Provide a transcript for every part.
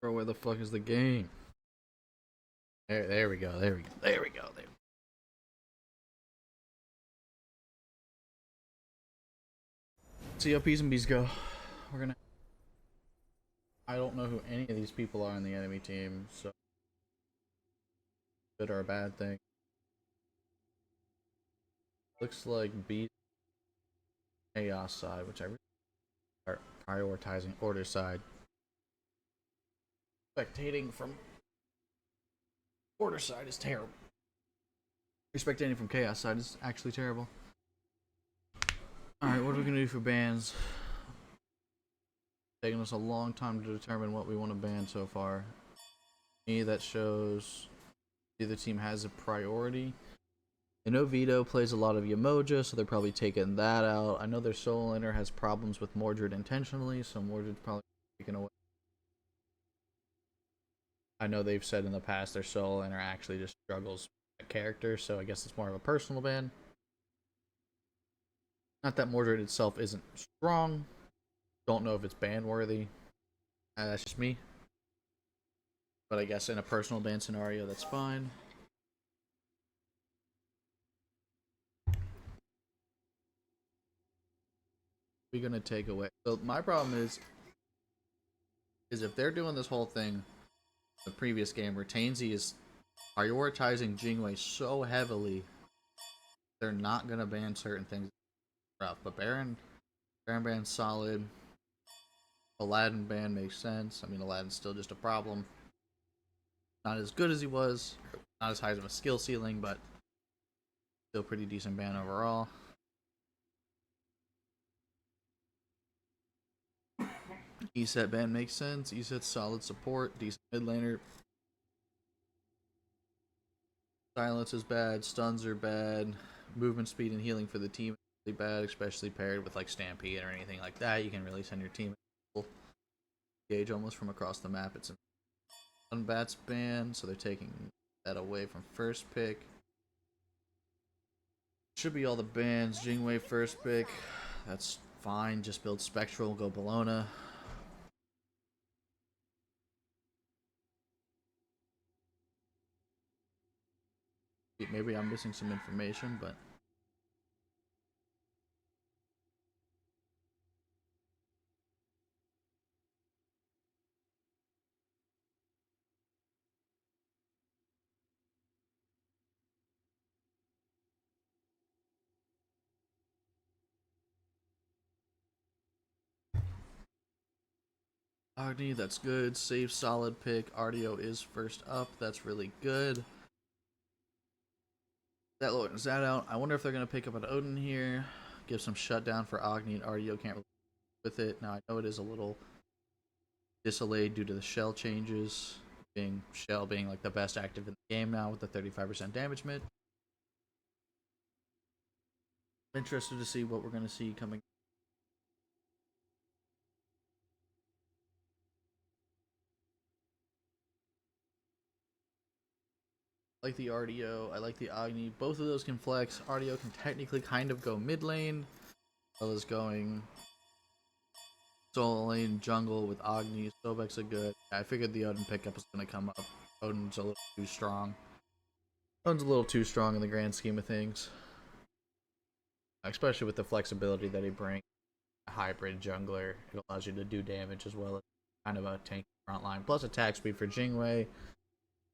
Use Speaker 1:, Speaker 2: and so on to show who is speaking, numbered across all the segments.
Speaker 1: Bro, where the fuck is the game? There we go. There we go. There we go. There. See how P's and B's go. We're gonna. I don't know who any of these people are on the enemy team, so good or a bad thing. Looks like B chaos side, which I really are prioritizing order side. Spectating from order side is terrible. Spectating from chaos side is actually terrible. Alright, what are we gonna do for bans? Taking us a long time to determine what we want to ban so far. Me, that shows the other team has a priority. I know Vito plays a lot of Yamoja, so they're probably taking that out. I know their solo laner has problems with Mordred intentionally, so Mordred's probably taken away. I know they've said in the past their solo laner actually just struggles with character, so I guess it's more of a personal ban. Not that Mordred itself isn't strong. Don't know if it's ban worthy. That's just me. But I guess in a personal ban scenario, that's fine. We're gonna take away. So my problem is if they're doing this whole thing, the previous game where Tainsy is prioritizing Jingwei so heavily, they're not gonna ban certain things. Rough, but Baron ban's solid. Aladdin ban makes sense. I mean, Aladdin's still just a problem. Not as good as he was, not as high as a skill ceiling, but still pretty decent ban overall. ESET ban makes sense. ESET's solid support, decent mid laner. Silence is bad, stuns are bad, movement speed and healing for the team is really bad, especially paired with like Stampede or anything like that. You can really send your team gauge almost from across the map. It's an Unbats ban, so they're taking that away from first pick. Should be all the bans. Jingwei first pick. That's fine. Just build Spectral, go Bologna. Maybe I'm missing some information, but Agni, that's good. Safe, solid pick. Ardio is first up. That's really good. That lowers that out. I wonder if they're going to pick up an Odin here. Give some shutdown for Agni and Ardio. Can't really with it. Now, I know it is a little disallayed due to the shell changes. Shell being like the best active in the game now with the 35% damage mid. I'm interested to see what we're going to see coming. I like the Ardio. I like the Agni. Both of those can flex. Ardio can technically kind of go mid lane. As well as going solo lane jungle with Agni. Sobek's a good. I figured the Odin pickup is going to come up. Odin's a little too strong. Odin's a little too strong in the grand scheme of things. Especially with the flexibility that he brings. A hybrid jungler. It allows you to do damage as well as kind of a tank front line. Plus attack speed for Jingwei.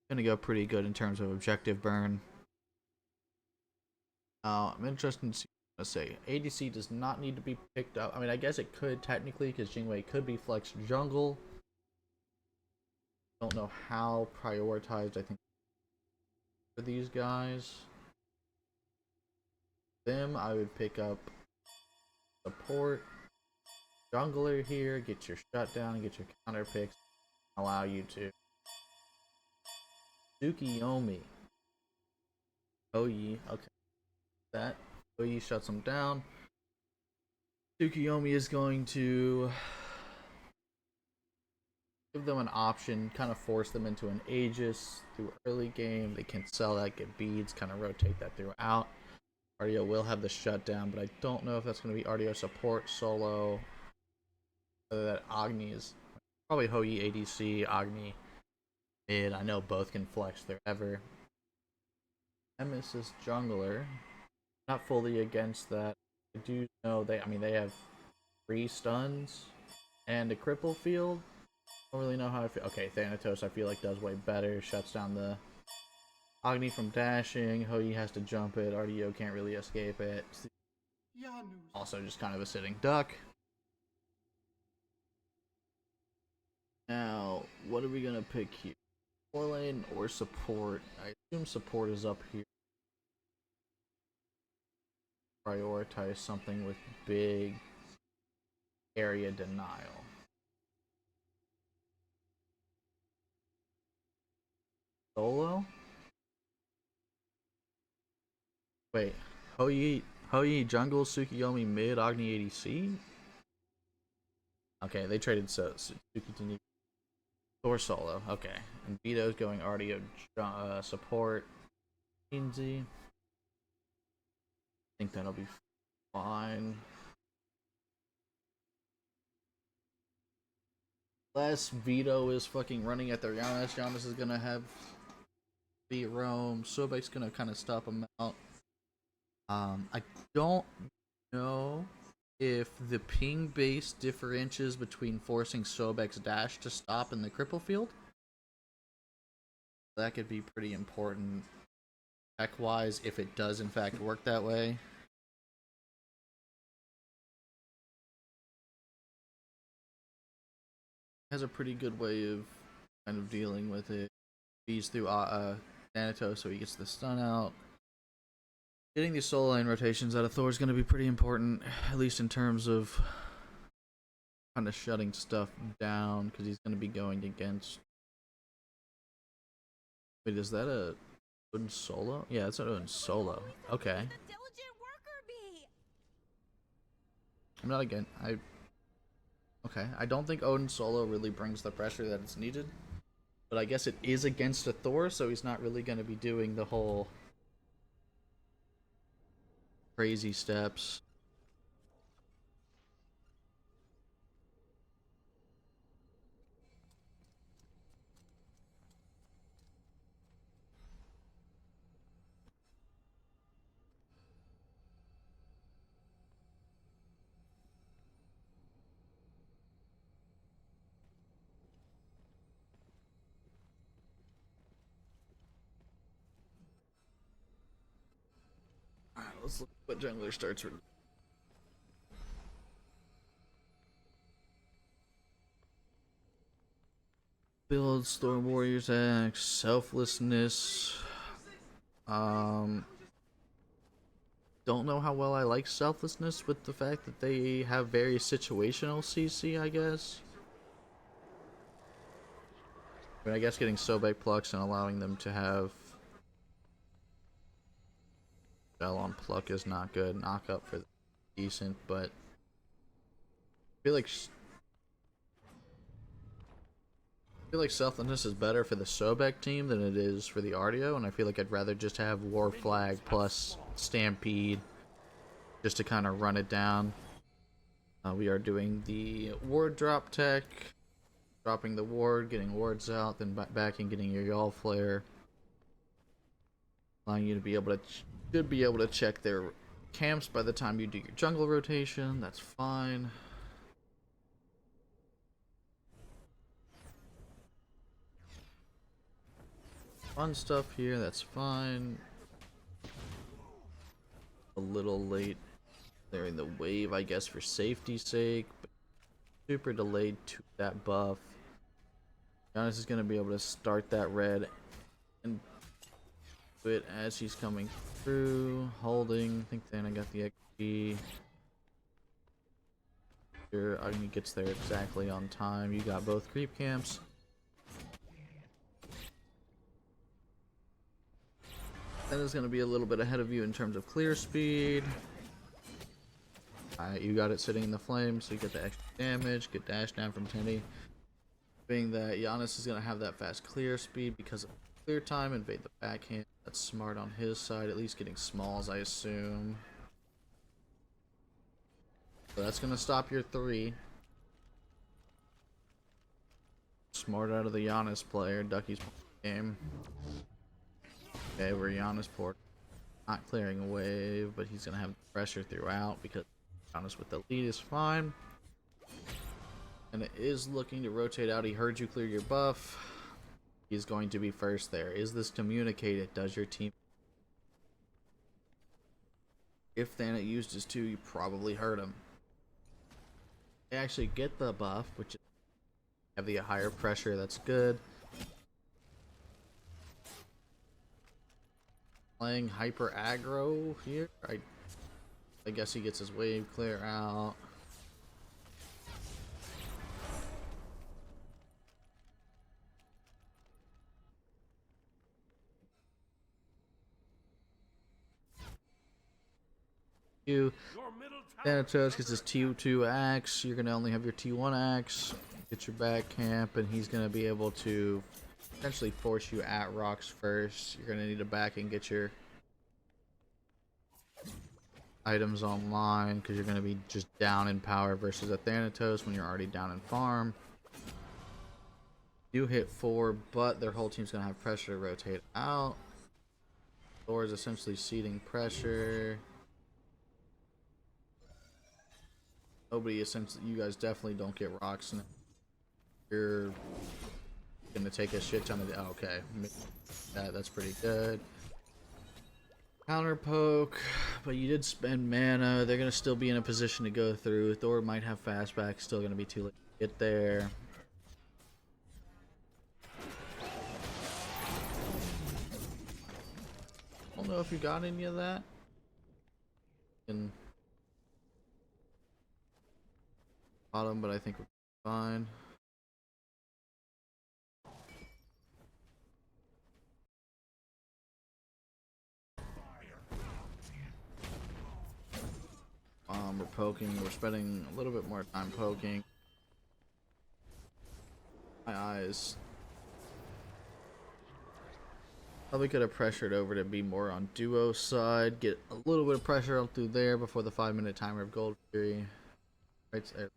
Speaker 1: Gonna go pretty good in terms of objective burn. I'm interested to see what I say. ADC does not need to be picked up. I mean, I guess it could technically because Jingwei could be flexed jungle. Don't know how prioritized I think for these guys. Them, I would pick up support. Jungler here, get your shutdown, get your counter picks, allow you to. Tsukiyomi. Oyi, okay. That. Oyi shuts him down. Tsukiyomi is going to give them an option, kind of force them into an Aegis through early game. They can sell that, get beads, kind of rotate that throughout. Ardio will have the shutdown, but I don't know if that's going to be Ardio support solo. Whether that Agni is Probably Hoi ADC, Agni mid. I know both can flex their ever. Nemesis jungler. Not fully against that. I do know they. I mean, they have 3 stuns and a cripple field. I don't really know how I feel. Okay, Thanatos I feel like does way better. Shuts down the Agni from dashing. Hoi has to jump it. RDO can't really escape it. Also just kind of a sitting duck. Now, what are we gonna pick here? 4 lane or support? I assume support is up here. Prioritize something with big area denial. Solo? Wait, Hoi jungle, Tsukiyomi mid, Agni ADC? Okay, they traded Suki to Thor solo. Okay, and Vito's going RDO support. Easy. I think that'll be fine. Unless Vito is fucking running at their Giannis. Giannis is gonna have beat Rome. Sobek's gonna kind of stop him out. I don't know if the ping base differentiates between forcing Sobek's dash to stop in the cripple field. That could be pretty important tech wise if it does in fact work that way. Has a pretty good way of kind of dealing with it. He's through Thanatos, so he gets the stun out. Getting these solo lane rotations out of Thor is going to be pretty important, at least in terms of kind of shutting stuff down, because he's going to be going against. Wait, is that a Odin solo? Yeah, it's an Odin solo. Okay. I'm not again. Okay. I don't think Odin solo really brings the pressure that it's needed, but I guess it is against a Thor, so he's not really going to be doing the whole crazy steps. Alright, let's look what jungler starts with. Build, Storm Warriors Axe, Selflessness. Don't know how well I like Selflessness with the fact that they have very situational CC, I guess. But I guess getting Sobek Plucks and allowing them to have Spell on Pluck is not good. Knock up for decent, but I feel like Selflessness is better for the Sobek team than it is for the RDO, and I feel like I'd rather just have War Flag plus Stampede just to kind of run it down. We are doing the ward drop tech, dropping the ward, getting wards out, then back and getting your Y'all Flare, allowing you to be able to should be able to check their camps by the time you do your jungle rotation. That's fine. Fun stuff here, that's fine. A little late during the wave, I guess, for safety's sake, but super delayed to that buff. Giannis is going to be able to start that red and do it as he's coming through, holding. I think then I got the XP. Sure, Agni gets there exactly on time. You got both creep camps. That is going to be a little bit ahead of you in terms of clear speed. You got it sitting in the flames, so you get the extra damage. Get dash down from Tenny. Being that Giannis is going to have that fast clear speed because of clear time, invade the backhand. That's smart on his side, at least getting smalls, I assume. So that's going to stop your 3. Smart out of the Giannis player. Ducky's game. Okay, we're Giannis port. Not clearing a wave, but he's gonna have pressure throughout because Giannis with the lead is fine. And it is looking to rotate out. He heard you clear your buff. He's going to be first there. Is this communicated? Does your team? If Thanet used his 2, you probably heard him. They actually get the buff, which is have the higher pressure. That's good. Playing hyper aggro here. I guess he gets his wave clear out. Thanatos gets his T2 axe. You're gonna only have your T1 axe. Get your back camp, and he's gonna be able to potentially force you at rocks first. You're gonna need to back and get your items online because you're gonna be just down in power versus a Thanatos when you're already down in farm. You hit 4, but their whole team's gonna have pressure to rotate out. Thor is essentially ceding pressure. Nobody essentially, you guys definitely don't get rocks. You're gonna take a shit ton of. Oh, okay, that's pretty good. Counter poke, but you did spend mana. They're gonna still be in a position to go through. Thor might have fastback. Still gonna be too late to get there. I don't know if you got any of that. And bottom, but I think we're fine. We're poking. We're spending a little bit more time poking. My eyes. Probably could have pressured over to be more on duo side. Get a little bit of pressure up through there before the 5-minute timer of Gold Fury. Right side.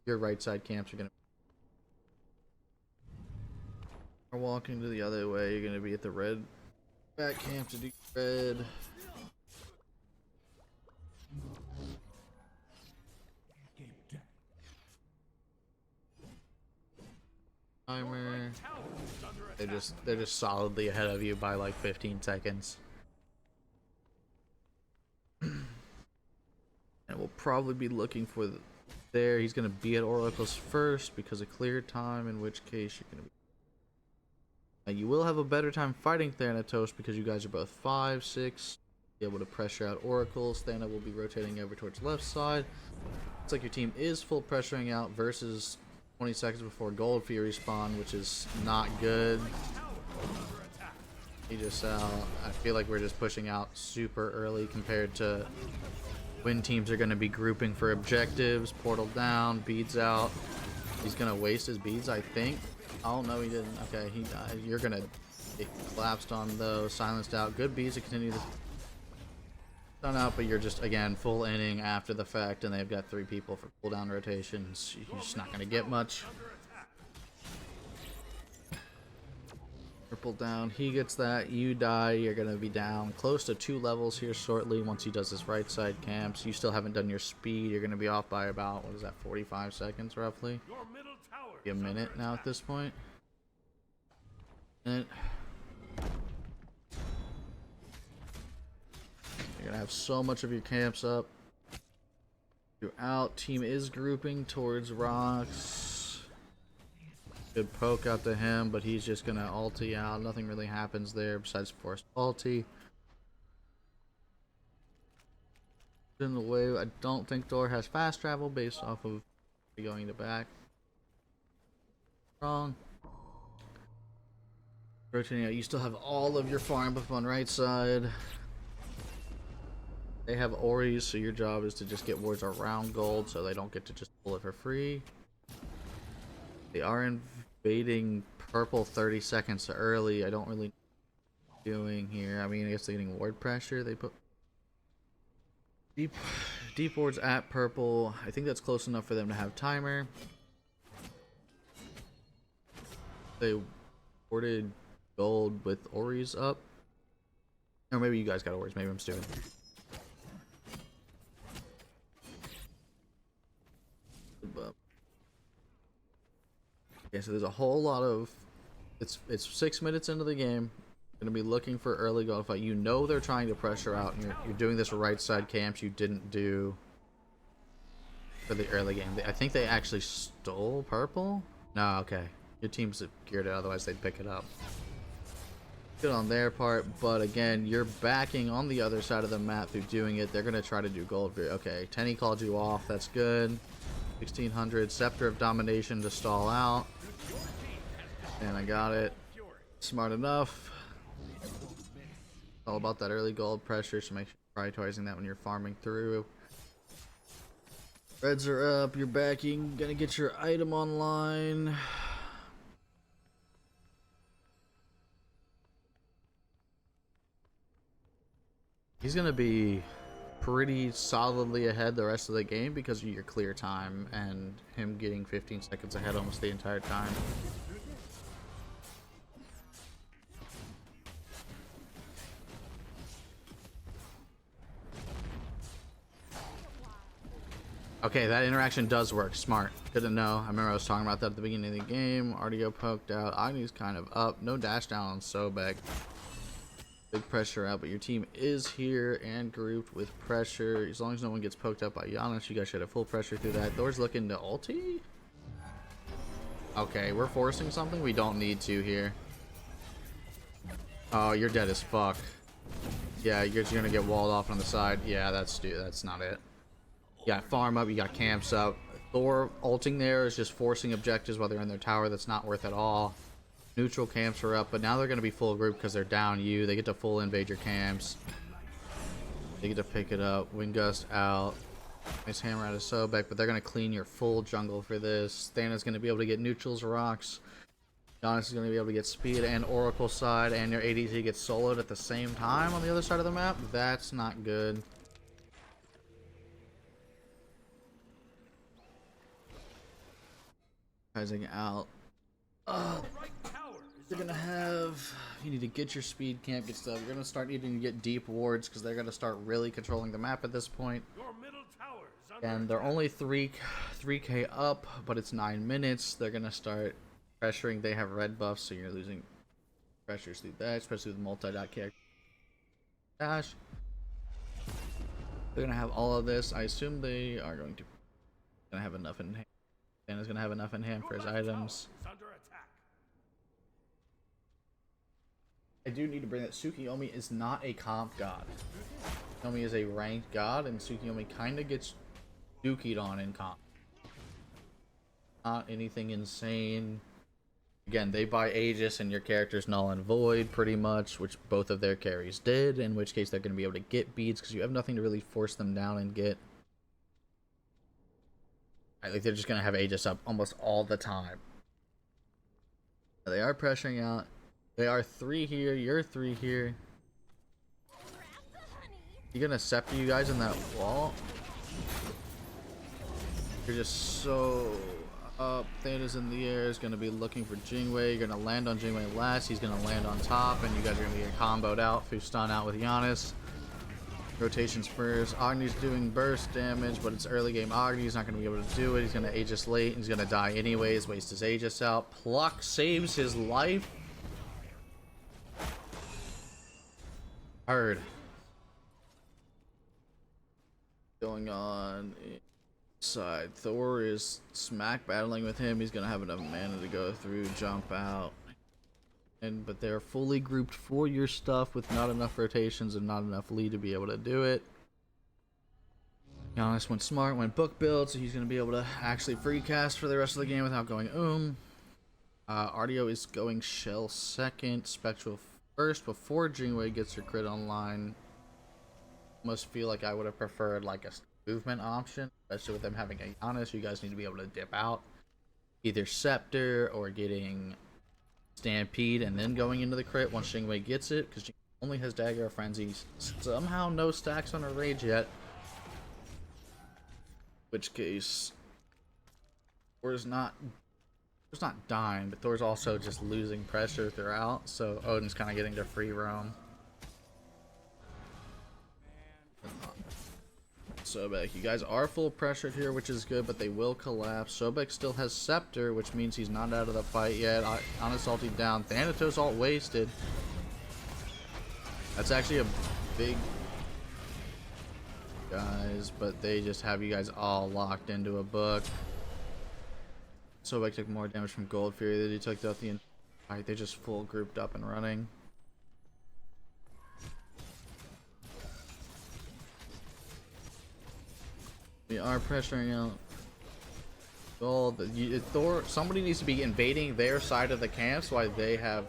Speaker 1: Your right side camps are gonna are walking to the other way. You're gonna be at the red back camp to do red. Timer. They're just solidly ahead of you by like 15 seconds. And we'll probably be looking for there. He's gonna be at Oracles first because of clear time, in which case you're gonna be. Now you will have a better time fighting Thanatos because you guys are both 5, 6. Be able to pressure out Oracles. Thana will be rotating over towards left side. Looks like your team is full pressuring out versus 20 seconds before Gold Fury spawn, which is not good. He just I feel like we're just pushing out super early compared to when teams are going to be grouping for objectives. Portal down, beads out. He's going to waste his beads, I think. Oh no, he didn't. Okay, he died. You're going to get collapsed on those, silenced out. Good beads to continue to stun out, but you're just, again, full inning after the fact, and they've got 3 people for cooldown rotations. You're just not going to get much. Triple down, he gets that, you die, you're going to be down close to 2 levels here shortly once he does his right side camps. You still haven't done your speed, you're going to be off by about, what is that, 45 seconds roughly? Be a minute now at this point. And you're going to have so much of your camps up. You're out, team is grouping towards rocks. Good poke out to him, but he's just gonna ulti out. Nothing really happens there besides forced ulti. In the way, I don't think Thor has fast travel based off of going to back. Wrong. Rotating out, you still have all of your farm up on right side. They have Oris, so your job is to just get wards around gold so they don't get to just pull it for free. They are invading purple 30 seconds early. I don't really know what they're doing here. I mean, I guess they're getting ward pressure. They put deep wards at purple. I think that's close enough for them to have timer. They awarded gold with Ori's up. Or maybe you guys got Ori's, maybe I'm stupid. Okay, so there's a whole lot of it's 6 minutes into the game. Gonna be looking for early gold fight. You know they're trying to pressure out, and you're doing this right side camps you didn't do for the early game. I think they actually stole purple. No, okay. Your team's geared out, otherwise they'd pick it up. Good on their part, but again, you're backing on the other side of the map through doing it. They're gonna try to do gold for you. Okay, Tenny called you off. That's good. 1600 Scepter of Domination to stall out, and I got it. Smart enough. All about that early gold pressure, so make sure you're prioritizing that when you're farming through. Reds are up, you're backing, gonna get your item online. He's gonna be pretty solidly ahead the rest of the game because of your clear time and him getting 15 seconds ahead almost the entire time. Okay, that interaction does work. Smart. Good to know. I remember I was talking about that at the beginning of the game. Artio poked out. Agni's kind of up. No dash down on Sobek. Big pressure out, but your team is here and grouped with pressure. As long as no one gets poked up by Giannis, you guys should have full pressure through that. Thor's looking to ulti? Okay, we're forcing something we don't need to here. Oh, you're dead as fuck. Yeah, you're gonna get walled off on the side. Yeah, that's not it. You got farm up, you got camps up. Thor ulting there is just forcing objectives while they're in their tower. That's not worth at all. Neutral camps are up, but now they're going to be full group because they're down you. They get to full invade your camps. They get to pick it up. Wind Gust out. Nice hammer out of Sobek, but they're going to clean your full jungle for this. Thana's going to be able to get neutrals, rocks. Giannis is going to be able to get speed and Oracle side, and your ADC gets soloed at the same time on the other side of the map. That's not good. Rising out. You're gonna have, you need to get your speed camp, get stuff. You're gonna start needing to get deep wards because they're gonna start really controlling the map at this point. And they're only 3k up, but it's 9 minutes. They're gonna start pressuring. They have red buffs, so you're losing pressures through that, especially with multi-dot character. Gosh, they're gonna have all of this. I assume they are going to have enough in hand. Dan is gonna have enough in hand for his items. I do need to bring that Tsukiyomi is not a comp god. Tsukiyomi is a ranked god, and Tsukiyomi kind of gets dookied on in comp. Not anything insane. Again, they buy Aegis and your character's null and void pretty much, which both of their carries did, in which case they're going to be able to get beads because you have nothing to really force them down and get. I think they're just going to have Aegis up almost all the time. They are pressuring out. They are 3 here, you're 3 here. You gonna scepter you guys in that wall? You're just so up. Thana's in the air, is gonna be looking for Jingwei. You're gonna land on Jingwei last, he's gonna land on top, and you guys are gonna get comboed out through stun out with Giannis. Rotation spurs. Agni's doing burst damage, but it's early game Agni. He's not gonna be able to do it. He's gonna Aegis late, he's gonna die anyways, waste his Aegis out. Pluck saves his life. Hard. Going on inside. Thor is smack battling with him. He's gonna have enough mana to go through, jump out. But they're fully grouped for your stuff with not enough rotations and not enough lead to be able to do it. Giannis went smart, went book build, so he's gonna be able to actually free cast for the rest of the game without going Artio is going Shell second, Spectral first before Jingwei gets her crit online. Almost feel like I would have preferred like a movement option, especially with them having a Giannis. You guys need to be able to dip out, either Scepter or getting Stampede and then going into the crit once Jingwei gets it, because Jingwei only has Dagger of Frenzy. Somehow no stacks on her Rage yet. In which case, or is not Thor's not dying, but Thor's also just losing pressure throughout, so Odin's kind of getting to free roam. Sobek, you guys are full pressured here, which is good, but they will collapse. Sobek still has Scepter, which means he's not out of the fight yet. Honest ulti down. Thanatos ult wasted. That's actually a big... guys, but they just have you guys all locked into a book. Sobek took more damage from Gold Fury than he took out the... Alright, they just full grouped up and running. We are pressuring out Gold. Thor, somebody needs to be invading their side of the camps while they have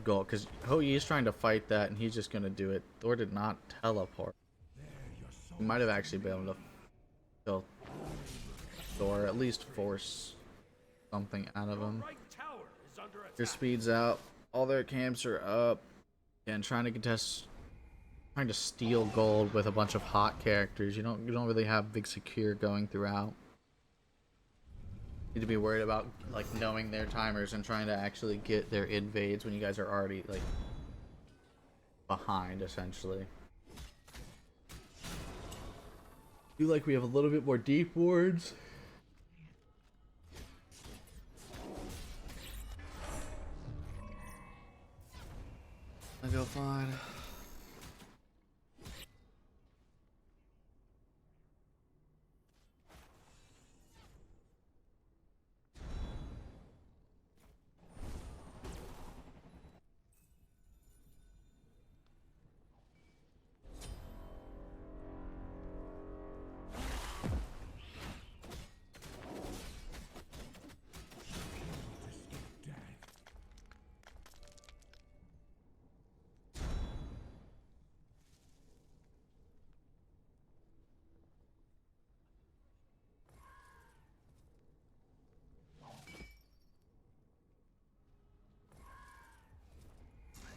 Speaker 1: Gold, because Hou Yi is trying to fight that and he's just gonna do it. Thor did not teleport. He might have actually been able to kill Thor, at least force something out of him. Your speed's out. All their camps are up. And trying to contest, trying to steal gold with a bunch of hot characters. You don't really have big secure going throughout. Need to be worried about like knowing their timers and trying to actually get their invades when you guys are already like behind essentially. Feel like we have a little bit more deep wards. I go fine.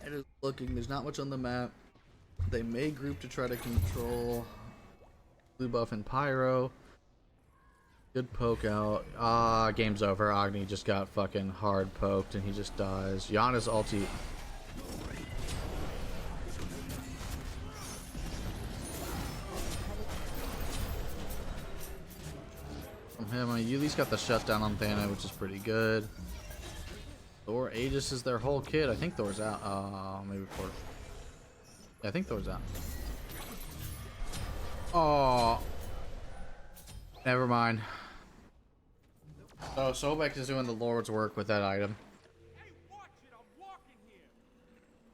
Speaker 1: It is looking, there's not much on the map. They may group to try to control blue buff and pyro. Good poke out. Game's over. Agni just got fucking hard poked and he just dies. Yana's ulti. From him, Yuli's got the shutdown on Thana, which is pretty good. Thor Aegis is their whole kit. I think Thor's out. Maybe 4. Yeah, I think Thor's out. Oh, never mind. So Sobek is doing the Lord's work with that item.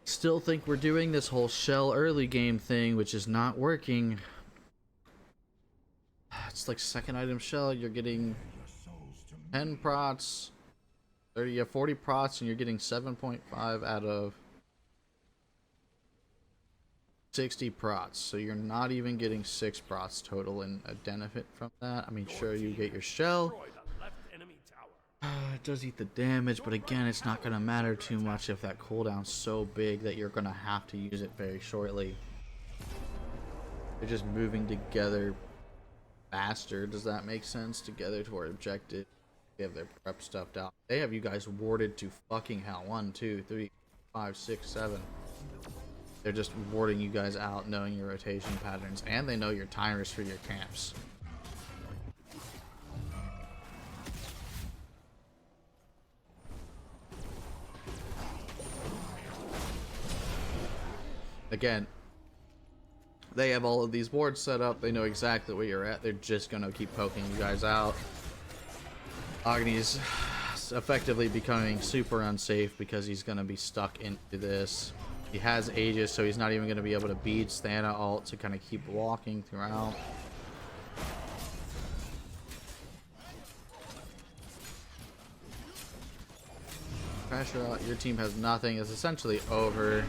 Speaker 1: Still think we're doing this whole shell early game thing, which is not working. It's like second item shell. You're getting 10 prots. 30, yeah, 40 prots, and you're getting 7.5 out of 60 prots. So you're not even getting 6 prots total in a benefit from that. I mean, sure, you get your shell. It does eat the damage, but again, it's not going to matter too much if that cooldown's so big that you're going to have to use it very shortly. They're just moving together faster. Does that make sense? Together toward objective. They have their prep stuffed out. They have you guys warded to fucking hell. 1, 2, 3, 5, 6, 7. They're just warding you guys out, knowing your rotation patterns, and they know your timers for your camps. Again, they have all of these wards set up. They know exactly where you're at. They're just gonna keep poking you guys out. Agni's effectively becoming super unsafe because he's going to be stuck into this. He has Aegis, so he's not even going to be able to beat Thana ult to kind of keep walking throughout. Pressure out. Your team has nothing. It's essentially over.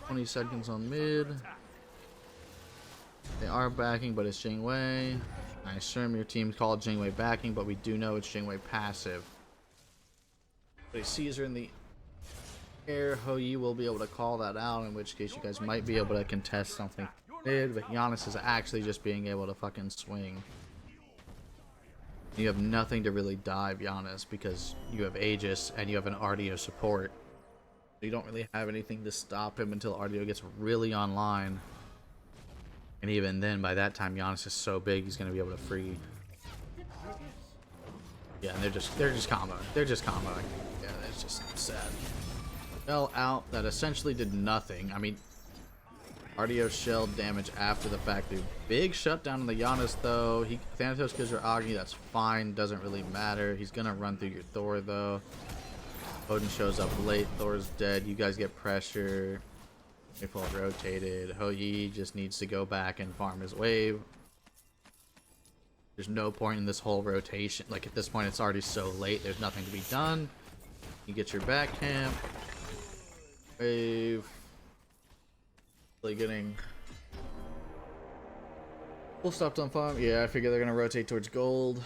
Speaker 1: 20 seconds on mid. They are backing, but it's Jingwei. I assume your team called Jingwei backing, but we do know it's Jingwei passive. They Caesar in the Here, Hou will be able to call that out, in which case you guys might be able to contest something mid, but Giannis is actually just being able to fucking swing. You have nothing to really dive Giannis because you have Aegis and you have an RDO support. You don't really have anything to stop him until RDO gets really online. And even then, by that time, Giannis is so big he's gonna be able to free. Yeah, and they're just comboing. They're just comboing. Yeah, that's just sad. Fell out. That essentially did nothing. I mean, RDO shelled damage after the fact. The big shutdown on the Giannis though. Thanatos kills your Agni. That's fine. Doesn't really matter. He's gonna run through your Thor though. Odin shows up late. Thor's dead. You guys get pressure. They fall rotated. Hou just needs to go back and farm his wave. There's no point in this whole rotation. Like at this point, it's already so late. There's nothing to be done. You get your back camp. Wave. Really getting full stopped on farm. Yeah, I figure they're gonna rotate towards gold.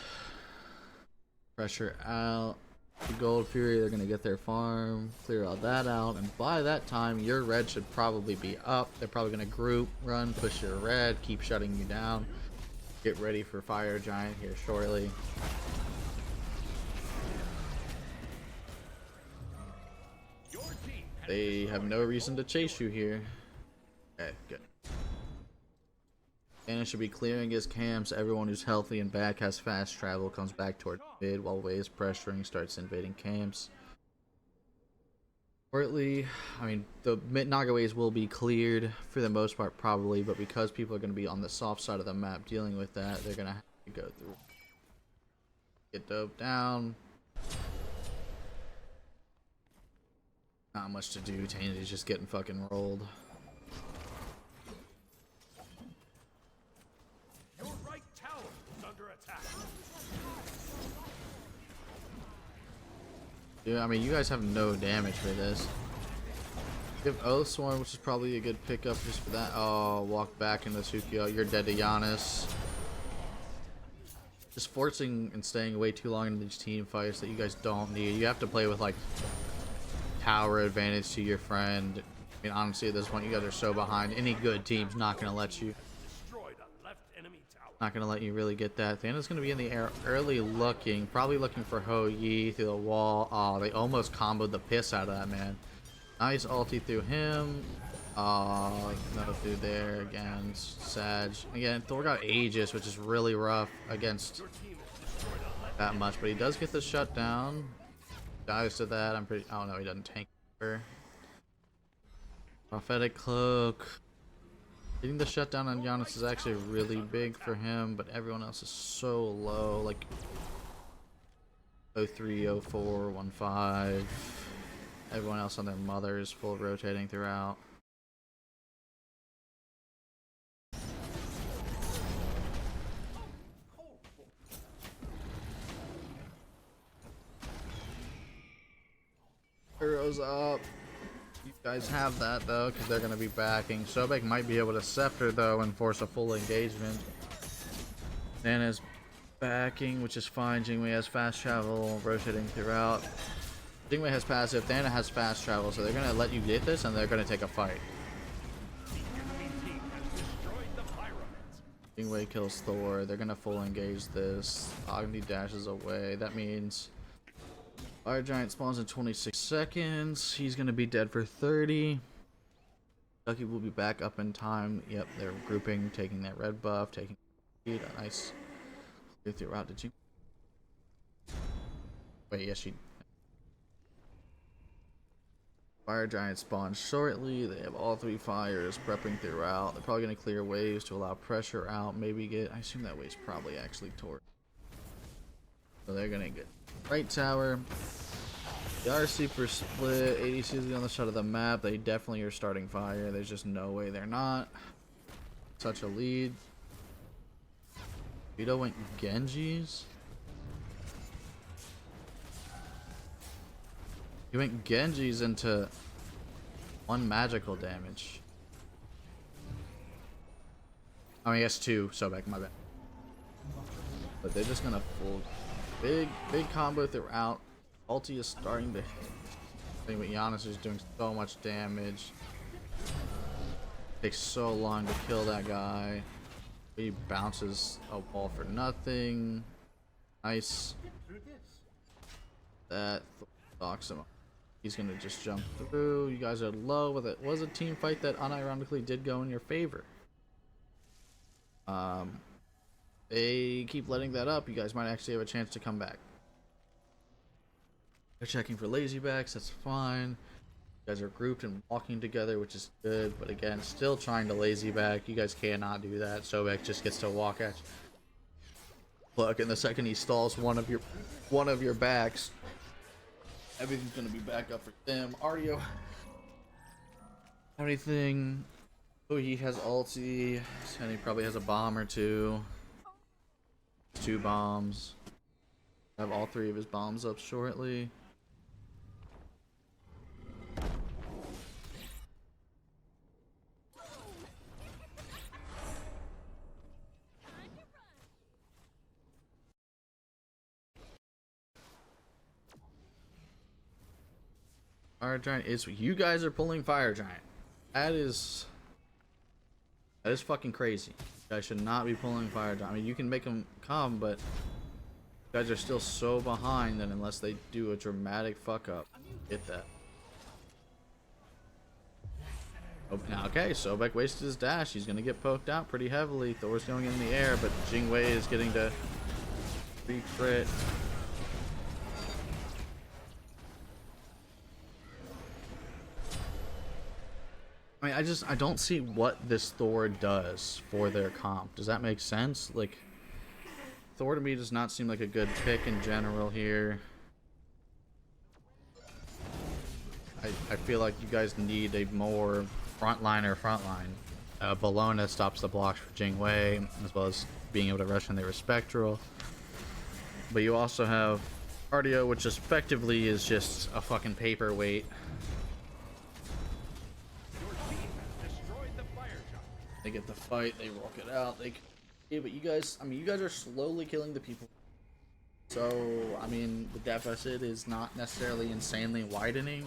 Speaker 1: Pressure out. The gold fury, they're gonna get their farm, clear all that out, and by that time your red should probably be up. They're probably gonna group, run, push your red, keep shutting you down. Get ready for Fire Giant here shortly. They have no reason to chase you here. Okay, good. Ganon should be clearing his camps. Everyone who's healthy and back has fast travel, comes back toward mid while Wave's pressuring, starts invading camps. Shortly, I mean, the mid Naga waves will be cleared for the most part probably, but because people are going to be on the soft side of the map dealing with that, they're going to have to go through. Get doped down. Not much to do. Taney's just getting fucking rolled.
Speaker 2: Your right tower is under attack.
Speaker 1: Yeah, I mean, you guys have no damage for this. You have Oathsworn, which is probably a good pickup just for that. Oh, walk back into Sukiyo. You're dead to Giannis. Just forcing and staying way too long in these team fights that you guys don't need. You have to play with, like, tower advantage to your friend. I mean, honestly, at this point, you guys are so behind. Any good team's not going to let you. Not gonna let you really get that. Thana's gonna be in the air early looking, probably looking for Hou through the wall. Oh, they almost comboed the piss out of that man. Nice ulti through him. Oh, no through there against Sag. Again, Thor got Aegis, which is really rough against that much, but he does get the shutdown. Dies to that. I'm pretty. Oh no, he doesn't tank her. Prophetic cloak. Getting the shutdown on Giannis is actually really big for him, but everyone else is so low, like 03, 04, 15. Everyone else on their mother is full rotating throughout. Arrows up. You guys have that though, because they're going to be backing. Sobek might be able to scepter though and force a full engagement. Nana's backing, which is fine. Jingwei has fast travel, rotating throughout. Jingwei has passive, Thana has fast travel, so they're going to let you get this and they're going to take a fight. Jingwei kills Thor, they're going to full engage this. Agni dashes away, that means Fire Giant spawns in 26 seconds. He's going to be dead for 30. Ducky will be back up in time. Yep, they're grouping, taking that red buff, taking speed. A nice clear throughout. Did you? Wait, yes, she. Fire Giant spawns shortly. They have all three fires prepping throughout. They're probably going to clear waves to allow pressure out. Maybe get. I assume that wave's probably actually torn. So they're going to get right tower. They are super split. ADC is on the side of the map. They definitely are starting fire. There's just no way they're not. Such a lead. Vito went Genji's. He went Genji's into one magical damage. I mean, I guess two. Sobek, my bad. But they're just gonna full big combo throughout. Ulti is starting to hit. thing, but Giannis is doing so much damage. Takes so long to kill that guy. He bounces a ball for nothing. Nice. That knocks him. He's gonna just jump through. You guys are low, but it was a team fight that unironically did go in your favor. They keep letting that up. You guys might actually have a chance to come back. They're checking for lazy backs. That's fine. You guys are grouped and walking together, which is good. But again, still trying to lazy back. You guys cannot do that. Sobek just gets to walk at you. Look, and the second he stalls one of your backs, everything's gonna be back up for them. Artio, anything? Oh, he has ulti, and he probably has a bomb or two. 2 bombs. Have all 3 of his bombs up shortly. Fire Giant is, you guys are pulling Fire Giant. That is fucking crazy. You guys should not be pulling Fire Giant. I mean, you can make them come, but you guys are still so behind that unless they do a dramatic fuck up, get that. Oh, now, okay, Sobek wasted his dash. He's gonna get poked out pretty heavily. Thor's going in the air, but Jingwei is getting to re-crit. I mean, I don't see what this Thor does for their comp. Does that make sense? Like, Thor to me does not seem like a good pick in general here. I feel like you guys need a more frontline. Bologna stops the blocks for Jingwei, as well as being able to rush in their Spectral. But you also have Artio, which effectively is just a fucking paperweight. They get the fight, they walk it out, yeah, but you guys, I mean, you guys are slowly killing the people. So, I mean, the deficit is not necessarily insanely widening.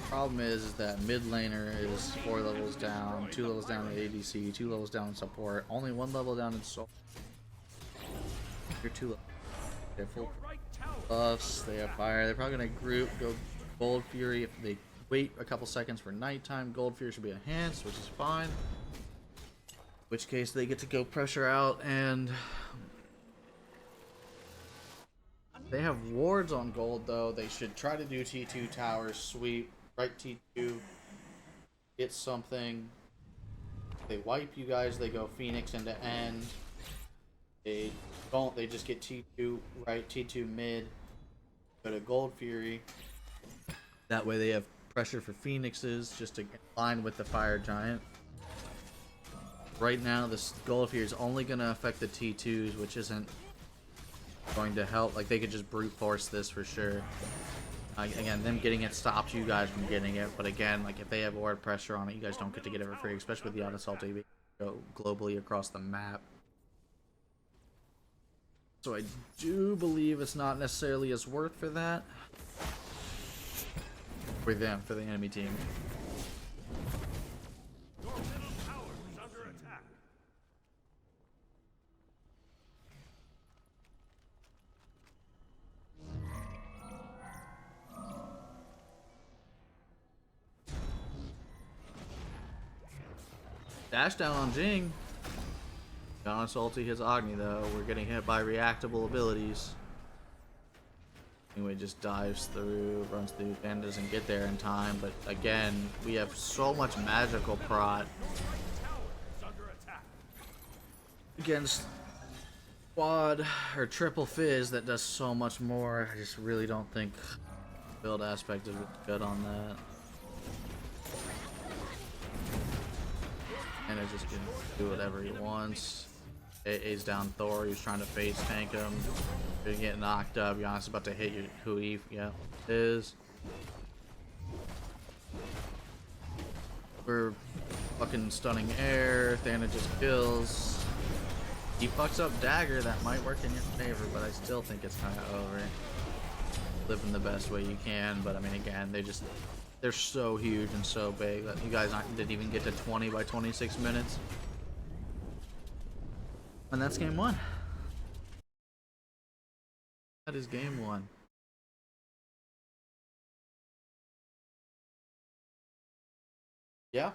Speaker 1: Problem is that mid laner is 4 levels down, 2 levels down in ADC, 2 levels down in support, only 1 level down in soul. You're 2 levels. They're full buffs, they have fire, they're probably gonna go Gold Fury if they wait a couple seconds for nighttime. Gold Fury should be enhanced, which is fine. In which case they get to go pressure out, and they have wards on gold though. They should try to do T2 towers, sweep, right T2, get something. They wipe you guys, they go Phoenix into end. They don't, they just get T2 right, T2 mid, go to Gold Fury. That way they have pressure for Phoenixes just to align with the Fire Giant. Right now this Gold Fury is only going to affect the T2s, which isn't going to help. Like, they could just brute force this for sure. Again, them getting it stops you guys from getting it, but again, like, if they have ward pressure on it, you guys don't get to get it for free, especially with the Unassault AV go globally across the map. So I do believe it's not necessarily as worth for that. For them, for the enemy team.
Speaker 2: Your middle tower is under attack.
Speaker 1: Dash down on Jing. Giannis ulti hits Agni though. We're getting hit by reactable abilities. Anyway, just dives through, runs through, and doesn't get there in time. But again, we have so much magical prot against quad or triple fizz that does so much more. I just really don't think the build aspect is good on that. And it's just gonna do whatever he wants. AA's down Thor, he's trying to face tank him. Gonna get knocked up. Giannis is about to hit your Hui. Yeah, it is. We're fucking stunning air. Thana just kills. He fucks up Dagger. That might work in your favor, but I still think it's kind of over. living the best way you can. But I mean, again, they're so huge and so big that you guys didn't even get to 20 by 26 minutes. And that's game one. That is game one. Yeah.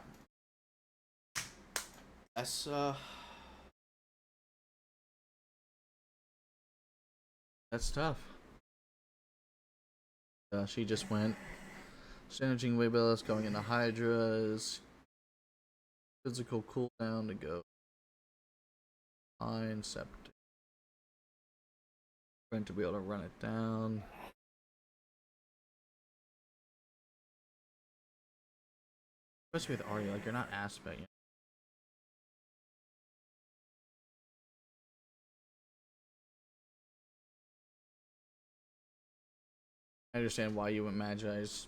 Speaker 1: That's tough. She just went synerging Waybillis, going into Hydra's physical cooldown to go Fine Septic. Going to be able to run it down. Especially with Arya, like you're not aspect. I understand why you went Magi's.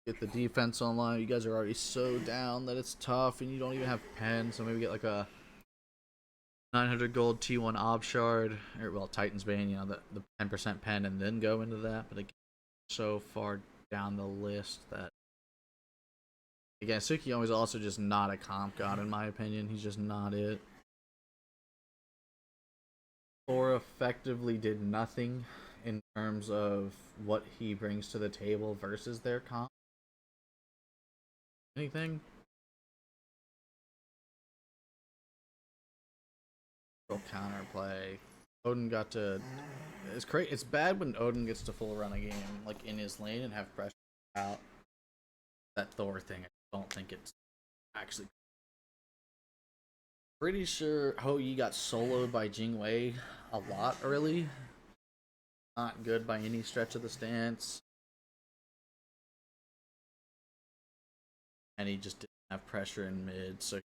Speaker 1: Get the defense online. You guys are already so down that it's tough, and you don't even have pen. So maybe get like a 900 gold T1 Ob Shard, or well, Titan's Bane. You know, the 10% pen, and then go into that. But again, so far down the list that again, Tsukiyomi's also just not a comp god in my opinion. He's just not it. Thor effectively did nothing in terms of what he brings to the table versus their comp. Anything? Counterplay. Odin got to. It's great. It's bad when Odin gets to full run a game like in his lane and have pressure out. That Thor thing. I don't think it's actually. Pretty sure Ho Yi got soloed by Jingwei a lot early. Not good by any stretch of the stance. And he just didn't have pressure in mid, so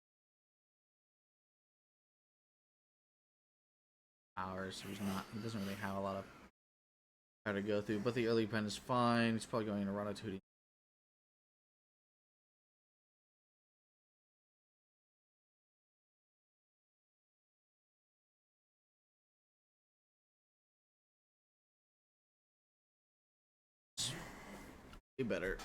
Speaker 1: hours. He doesn't really have a lot of power to go through. But the early pen is fine. He's probably going to Ratatouille. Be better.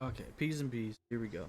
Speaker 1: Okay, P's and B's. Here we go.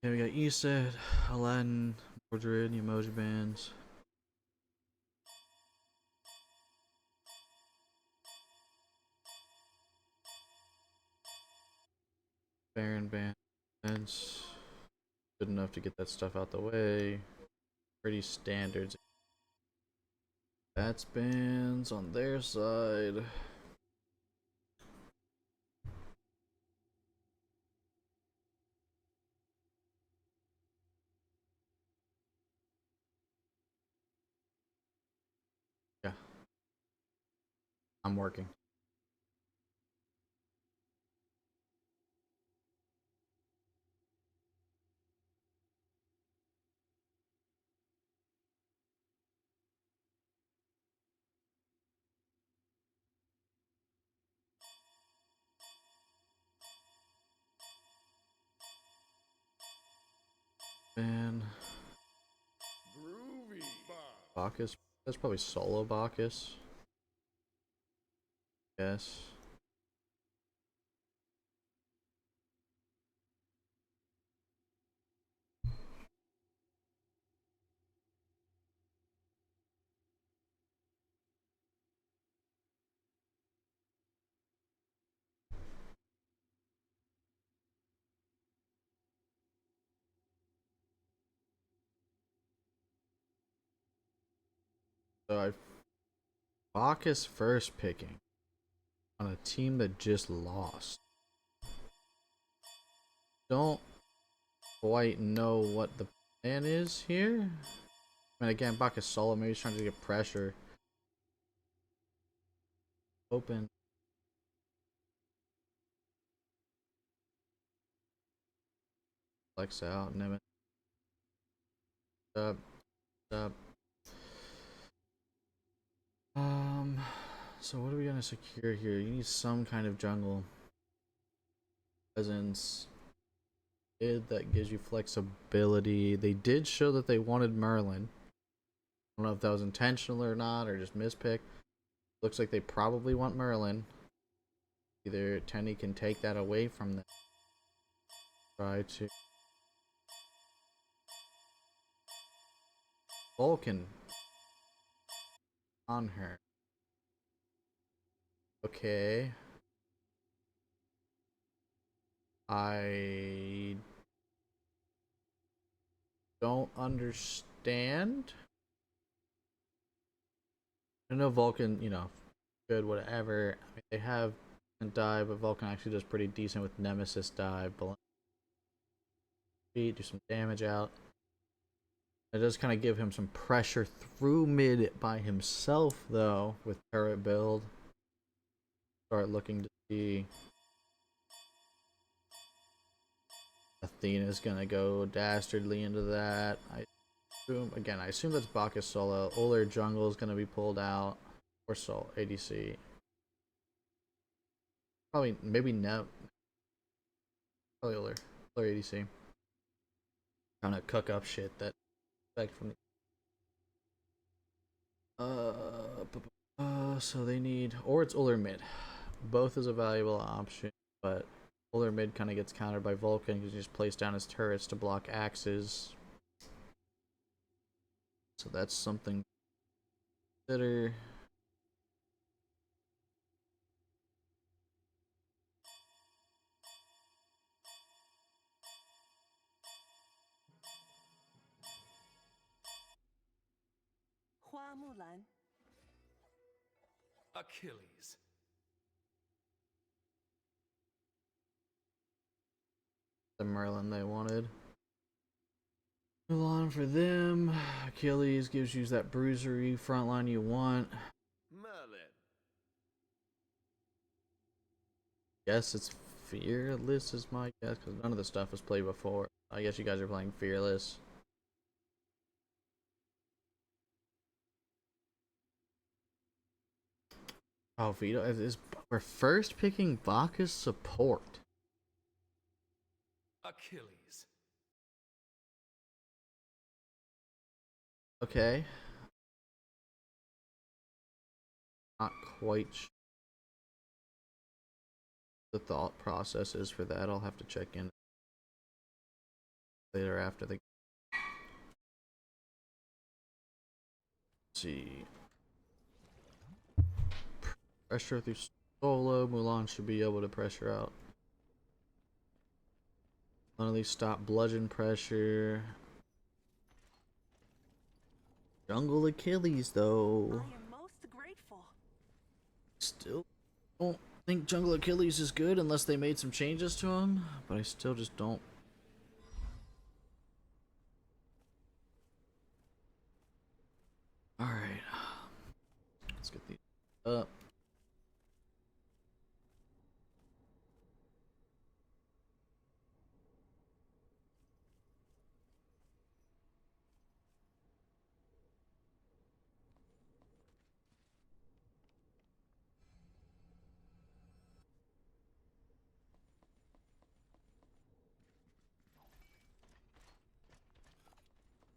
Speaker 1: Okay, we got Easted, Aladdin, Mordred, emoji bands. Baron bands. Good enough to get that stuff out the way. Pretty standards. That's bands on their side. Yeah. I'm working. Man,
Speaker 2: Groovy.
Speaker 1: Bacchus. That's probably solo Bacchus. Yes. So I Bacchus first picking on a team that just lost. Don't quite know what the plan is here. I mean, again, Bacchus solo. Maybe he's trying to get pressure. Open. Flex out. Nemet. Up. Up. So what are we gonna secure here? You need some kind of jungle presence that gives you flexibility. They did show that they wanted Merlin. I don't know if that was intentional or not, or just mispick. Looks like they probably want Merlin. Either Tenny can take that away from them. Try to Vulcan on her. Okay. I don't understand. I know Vulcan, you know, good, whatever. I mean, they have dive, but Vulcan actually does pretty decent with Nemesis dive. Do some damage out. It does kind of give him some pressure through mid by himself, though, with turret build. Start looking to see. Athena's gonna go dastardly into that. I assume that's Bacchus solo. Uller jungle is gonna be pulled out. Or Soul ADC. Probably, maybe no. Probably Uller. Uller ADC. Trying to cook up shit that expect from so they need, or it's Uller mid. Both is a valuable option, but Uller mid kind of gets countered by Vulcan because he just placed down his turrets to block axes. So that's something to consider.
Speaker 2: Achilles.
Speaker 1: The Merlin they wanted. Mulan for them. Achilles gives you that bruisery frontline you want.
Speaker 2: Merlin.
Speaker 1: Guess it's Fearless is my guess, because none of the stuff was played before. I guess you guys are playing Fearless. Oh, Vito is we're first picking Bacchus support.
Speaker 2: Achilles.
Speaker 1: Okay. Not quite sure the thought process is for that. I'll have to check in later after the. Let's see. Pressure through solo. Mulan should be able to pressure out. None of these stop bludgeon pressure. Jungle Achilles though.
Speaker 3: I am most grateful.
Speaker 1: Still don't think Jungle Achilles is good unless they made some changes to him, but I still just don't. Alright. Let's get these up.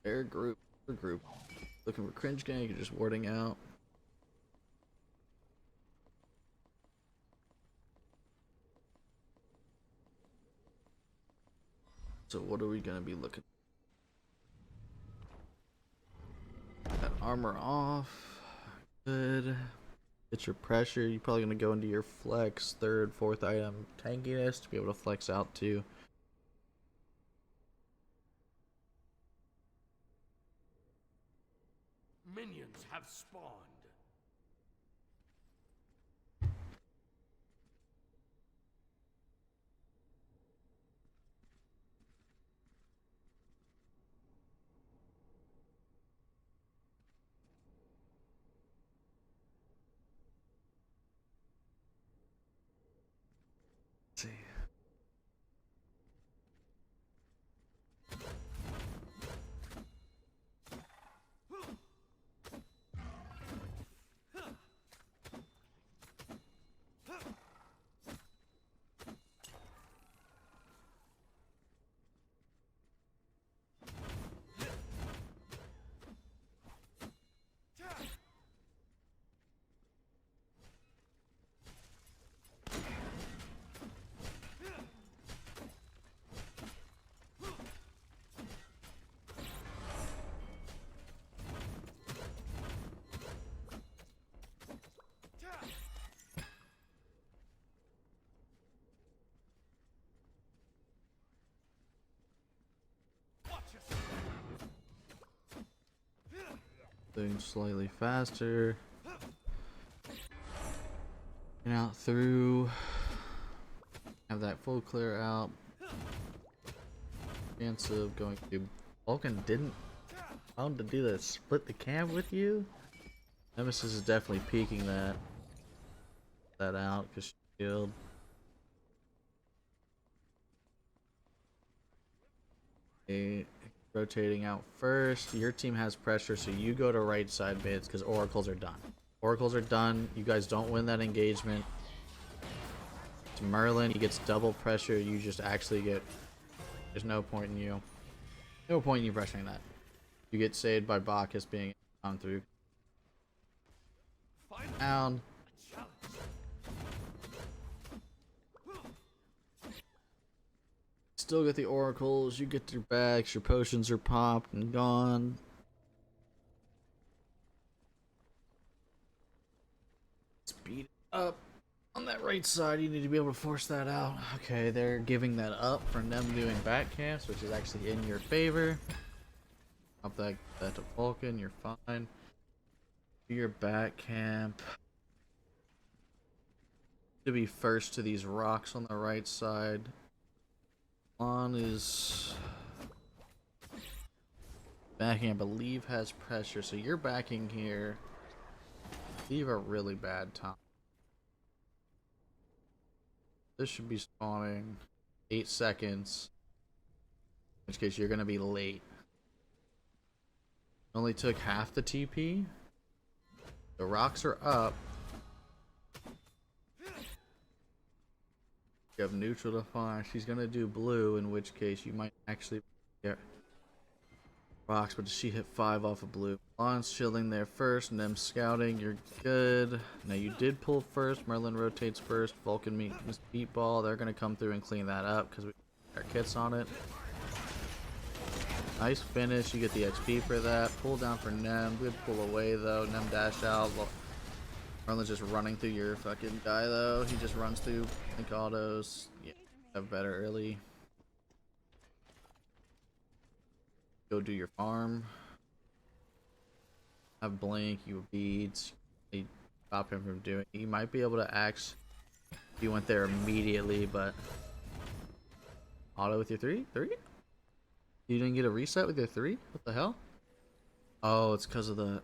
Speaker 1: Air group. Group. Looking for cringe gang, you're just warding out. So what are we gonna be looking? That armor off. Good. Get your pressure. You're probably gonna go into your flex, third, fourth item, tankiness to be able to flex out too.
Speaker 2: Minions have spawned.
Speaker 1: Let's see. Doing slightly faster. And out through. Have that full clear out. Chance of going to Vulcan didn't want to do that split the cam with you. Nemesis is definitely peeking that out because she killed. Rotating out first. Your team has pressure, so you go to right side bids because oracles are done. Oracles are done. You guys don't win that engagement. To Merlin, he gets double pressure. You just actually get. There's no point in you. No point in you pressuring that. You get saved by Bacchus being on through. Down. Still get the oracles, you get your bags, your potions are popped and gone. Speed up. On that right side, you need to be able to force that out. Okay, they're giving that up for them doing back camps, which is actually in your favor. Up that to Vulcan, you're fine. Do your back camp. To be first to these rocks on the right side. On is backing, I believe, has pressure, so you're backing here. Leave a really bad time. This should be spawning 8 seconds. In which case you're gonna be late. Only took half the TP. The rocks are up. You have neutral to fire. She's gonna do blue, in which case you might actually get rocks, but she hit 5 off of blue. Lon's chilling there first, and them scouting. You're good. Now you did pull first. Merlin rotates first. Vulcan meets Beatball. They're gonna come through and clean that up because we got our kits on it. Nice finish. You get the XP for that. Pull down for Nem. Good pull away though. Nem dash out. Merlin's just running through your fucking guy though. He just runs through Link autos. Yeah, have better early. Go do your farm. Have blink, you beads. They stop him from doing. He might be able to axe if you went there immediately, but auto with your 3? You didn't get a reset with your 3? What the hell? Oh, it's because of the.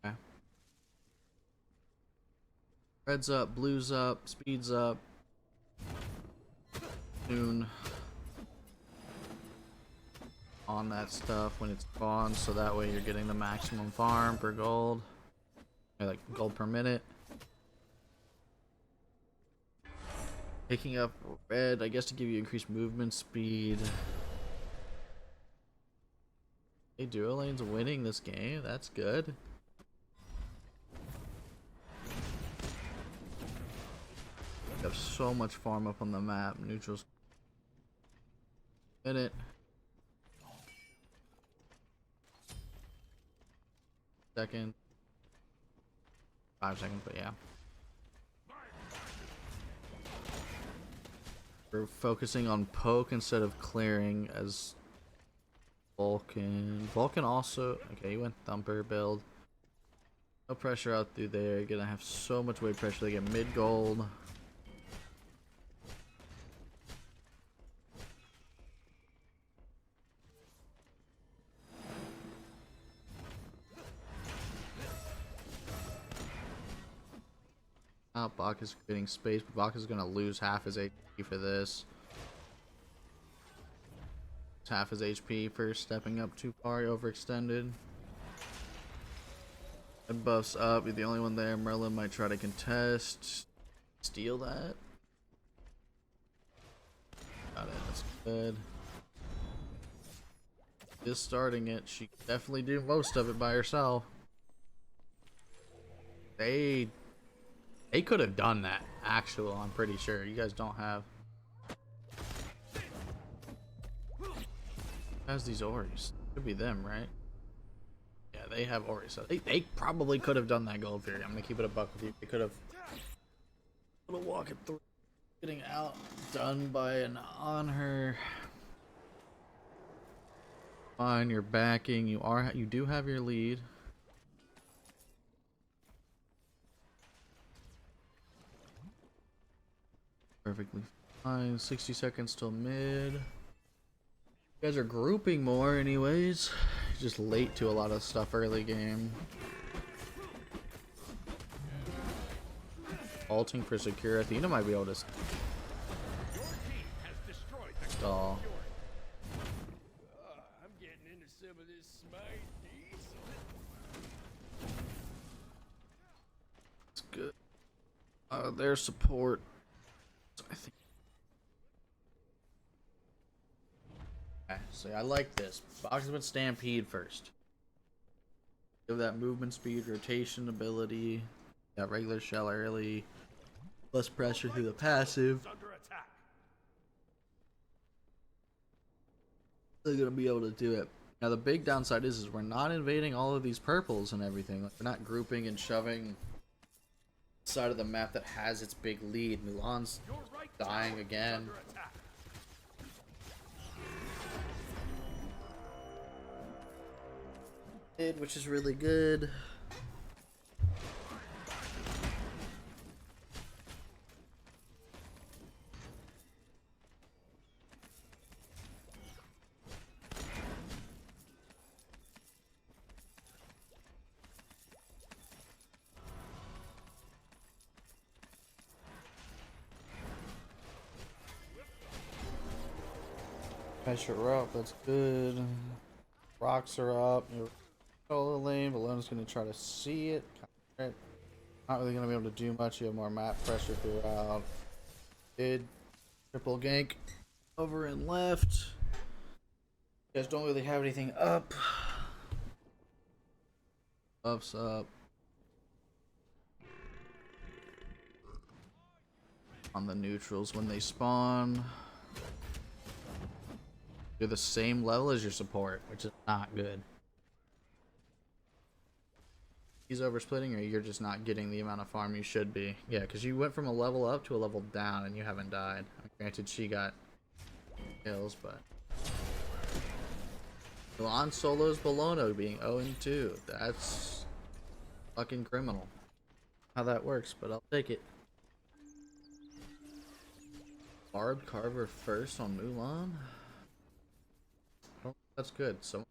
Speaker 1: Okay. Red's up, blue's up, speed's up. Soon. On that stuff when it's spawned, so that way you're getting the maximum farm per gold. Or like gold per minute. Picking up red, I guess, to give you increased movement speed. Hey, Duo Lane's winning this game. That's good. We have so much farm up on the map. Neutrals. Minute. Second. 5 seconds, but yeah. We're focusing on poke instead of clearing as Vulcan. Vulcan also. Okay, he went thumper build. No pressure out through there. Gonna have so much weight pressure. They get mid gold. Bach is creating space, but Bach is going to lose half his HP for this. It's half his HP for stepping up too far, overextended. And buffs up, you're the only one there. Merlin might try to contest. Steal that. Got it, that's good. Just starting it, she can definitely do most of it by herself. They could have done that, actual, I'm pretty sure. You guys don't have. Who has these Oris? Could be them, right? Yeah, they have Oris. So they probably could have done that gold fury. I'm gonna keep it a buck with you. They could have. Little walk it through. Getting outdone by an on her. Fine, you're backing. You do have your lead. Perfectly fine. 60 seconds till mid. You guys are grouping more anyways. Just late to a lot of stuff early game. Ulting for secure. Athena might be able to stall.
Speaker 2: I'm getting into some of this Smite easily.
Speaker 1: It's good. Their support. I think. Okay, so I like this. Boxman Stampede first. Give that movement speed, rotation ability. Got regular shell early. Less pressure through the passive. They're gonna be able to do it. Now the big downside is we're not invading all of these purples and everything. Like, we're not grouping and shoving side of the map that has its big lead. Mulan's dying again. Which is really good. Pressure up, that's good. Rocks are up. You're solo lane, but Leona's gonna try to see it. Not really gonna be able to do much. You have more map pressure throughout. Did triple gank over and left. You guys don't really have anything up. Buffs up. On the neutrals when they spawn. You're the same level as your support, which is not good. He's oversplitting, or you're just not getting the amount of farm you should be. Yeah, because you went from a level up to a level down and you haven't died. Granted, she got kills, but Milan solos Bologna being 0-2. That's fucking criminal. How that works, but I'll take it. Barb Carver first on Mulan. I don't think that's good. Some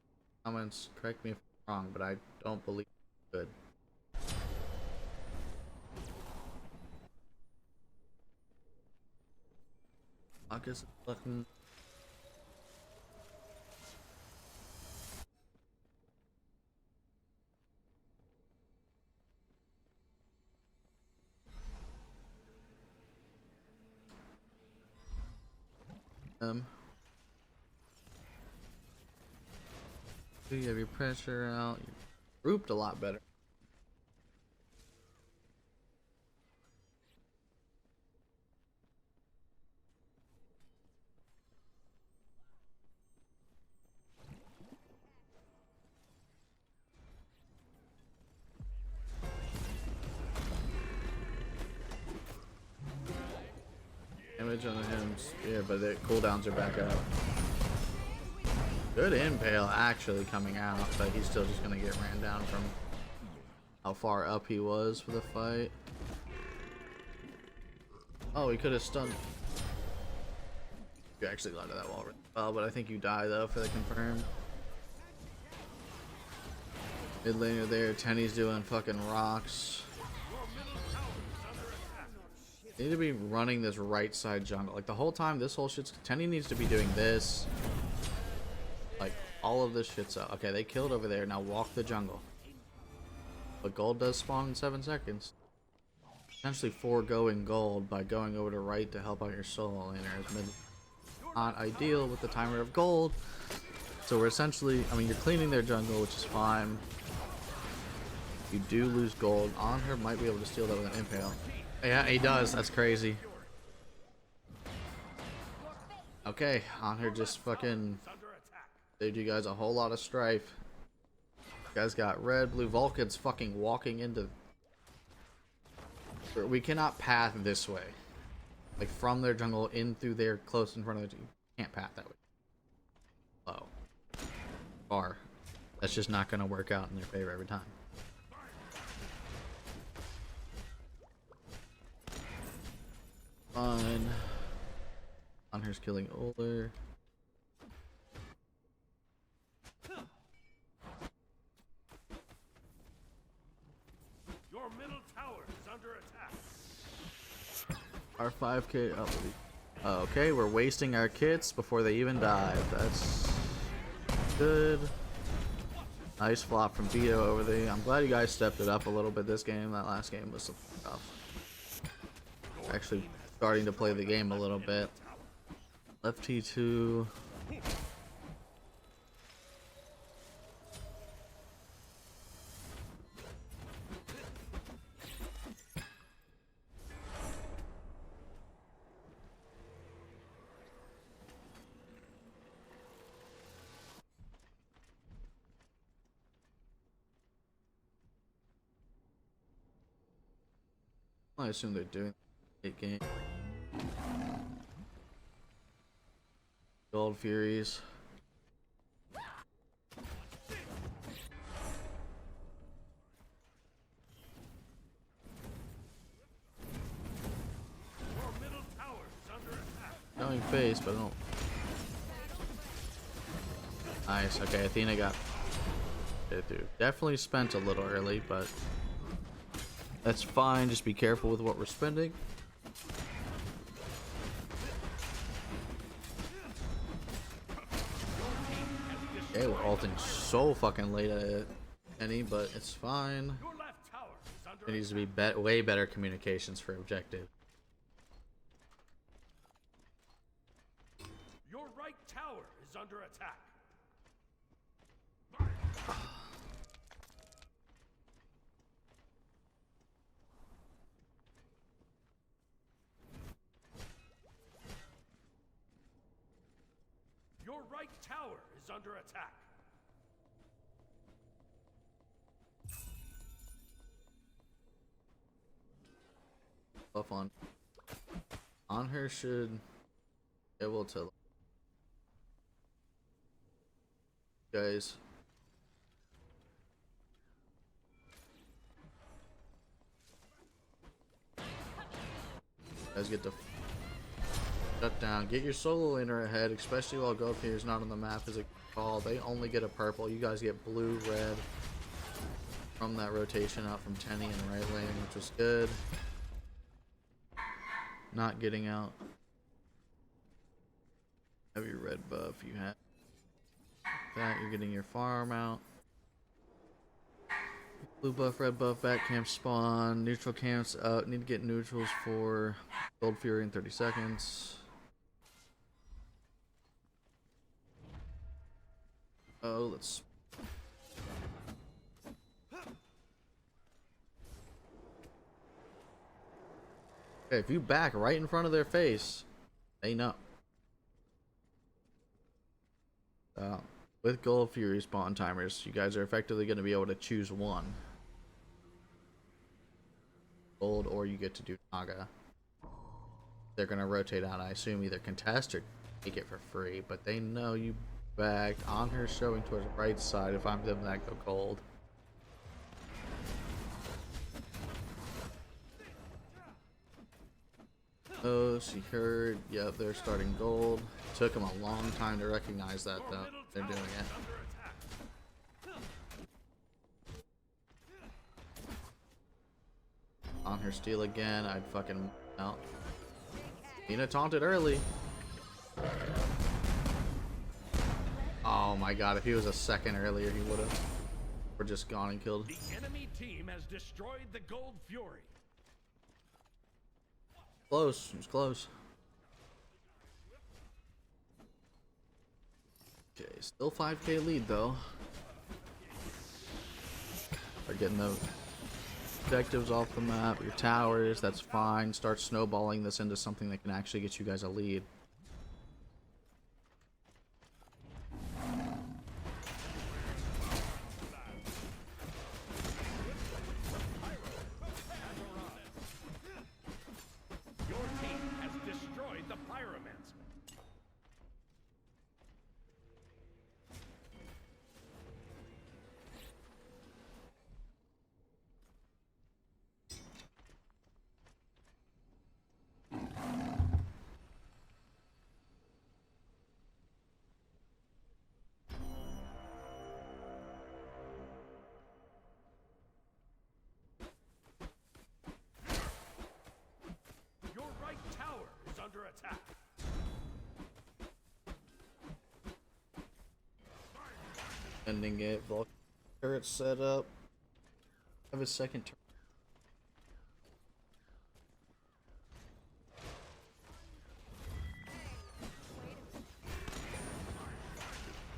Speaker 1: comments correct me if I'm wrong, but I don't believe it's good. I guess it's fucking. You have your pressure out. You grouped a lot better. Damage on him, yeah, but the cooldowns are back up. Good impale actually coming out, but he's still just gonna get ran down from how far up he was for the fight. Oh, he could have stunned. You actually got to that wall really well, but I think you die though for the confirm. Mid laner there, Tenny's doing fucking rocks. Need to be running this right side jungle. Like the whole time, this whole shit's... Tenny needs to be doing this. Like, all of this shit's up. Okay, they killed over there. Now walk the jungle. But gold does spawn in 7 seconds. Essentially foregoing gold by going over to right to help out your solo laner is not ideal with the timer of gold. So we're essentially... I mean, you're cleaning their jungle, which is fine. You do lose gold. On her might be able to steal that with an impale. Yeah, he does. That's crazy. Okay, on her just fucking saved you guys a whole lot of strife. You guys got red, blue. Vulcan's fucking walking into... We cannot path this way. Like from their jungle in through there close in front of it. You can't path that way. Low. Far. That's just not going to work out in their favor every time. Fine. Hunter's killing Oler.
Speaker 2: Your middle tower is under attack.
Speaker 1: Our 5k up. Oh, okay, we're wasting our kits before they even dive. That's good. Nice flop from Vito over there. I'm glad you guys stepped it up a little bit this game. That last game was some tough. Actually starting to play the game a little bit. Left T2. I assume they're doing a game. Gold Furies. Going face, but I don't. Nice. Okay, Athena got it through. Definitely spent a little early, but that's fine. Just be careful with what we're spending. Okay, we're ulting so fucking late at it, Penny, but it's fine. There needs to be way better communications for objective.
Speaker 2: Your right tower is under attack. Your right tower is under attack.
Speaker 1: Buff on her should be able to guys. Guys get to shut down. Get your solo laner ahead, especially while Goldfinger is not on the map as a call. They only get a purple. You guys get blue, red from that rotation out from Tenny and right lane, which was good. Not getting out. Have your red buff. You have that. You're getting your farm out. Blue buff, red buff, back camp spawn. Neutral camps out. Need to get neutrals for Gold Fury in 30 seconds. let's. Okay, if you back right in front of their face, they know. With Gold Fury spawn timers, you guys are effectively going to be able to choose one. Gold, or you get to do Naga. They're going to rotate out, I assume, either contest or take it for free, but they know you backed. On her showing towards the right side. If I'm them, that go gold. Oh, she heard. Yep, they're starting gold. Took them a long time to recognize that, though. They're doing it. On her steal again. I'd fucking out. Nina taunted early. Oh my god, if he was a second earlier, he would have. Or just gone and killed.
Speaker 2: The enemy team has destroyed the Gold Fury.
Speaker 1: Close. It was close. Okay, still 5k lead though. They're getting the objectives off the map, your towers, that's fine. Start snowballing this into something that can actually get you guys a lead.
Speaker 2: Attack.
Speaker 1: Ending it. Vulcan turret set up. Have a second turret.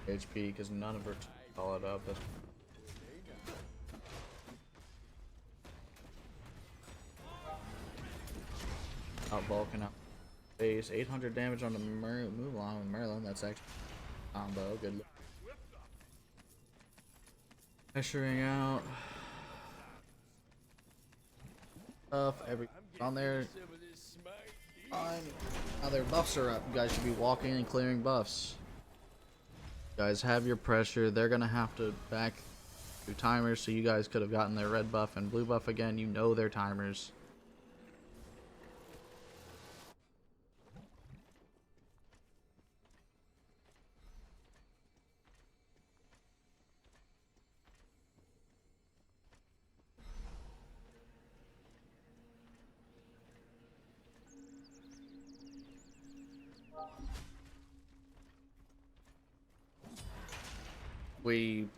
Speaker 1: HP because none of her call it up. That's out Vulcan out. Base 800 damage on the move along with Merlin. That's actually combo. Good look. Pressuring out. Stuff every on there. Fine. Now their buffs are up. You guys should be walking and clearing buffs. You guys have your pressure. They're gonna have to back through timers, so you guys could have gotten their red buff and blue buff again. You know their timers. We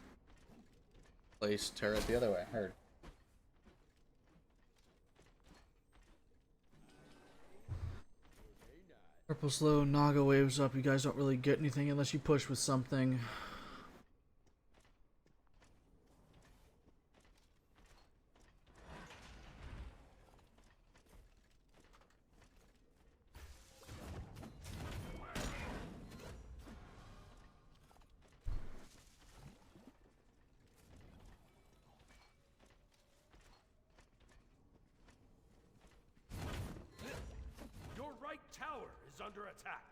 Speaker 1: place turret the other way. Heard. Purple slow, Naga waves up. You guys don't really get anything unless you push with something.
Speaker 2: Tower is under attack.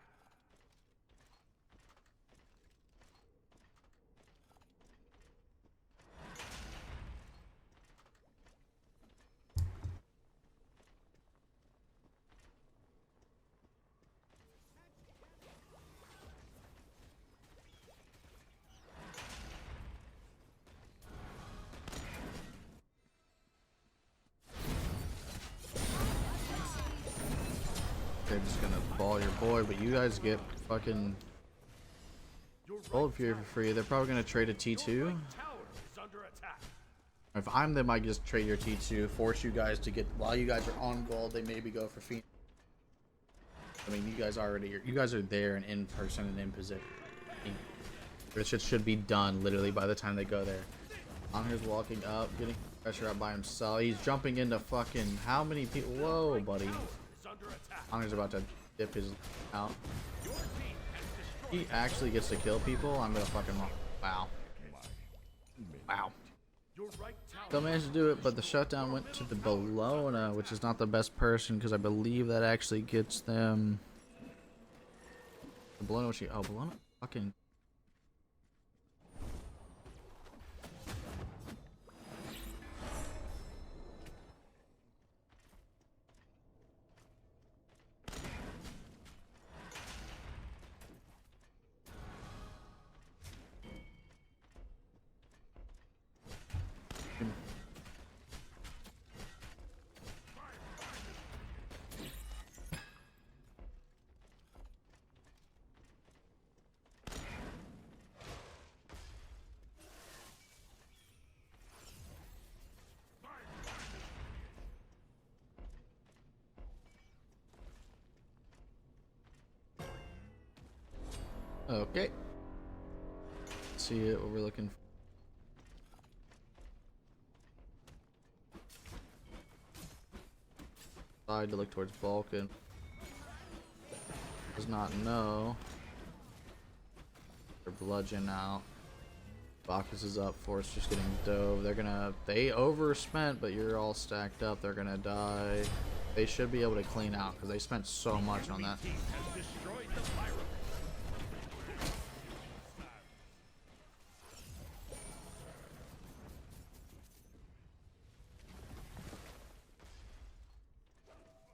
Speaker 1: They're just gonna ball your boy, but you guys get fucking Gold Fury for free. They're probably gonna trade a T2. If I'm them, I just trade your T2, force you guys to get, while you guys are on gold, they maybe go for Phoenix. I mean, you guys are there and in person and in position. This shit should be done literally by the time they go there. Anger's walking up, getting pressure up by himself. He's jumping into fucking how many people? Whoa, buddy. Anger's about to dip his out. He actually gets to kill people. I'm gonna fucking wow. Wow. Still managed to do it, but the shutdown went to the Bologna, which is not the best person because I believe that actually gets them. The Bologna, oh, Bologna fucking. Okay. Let's see it, what we're looking for. Side to look towards Vulcan. Does not know. They're bludgeon out. Bacchus is up, Force just getting dove. They overspent, but you're all stacked up. They're gonna die. They should be able to clean out because they spent so much on that.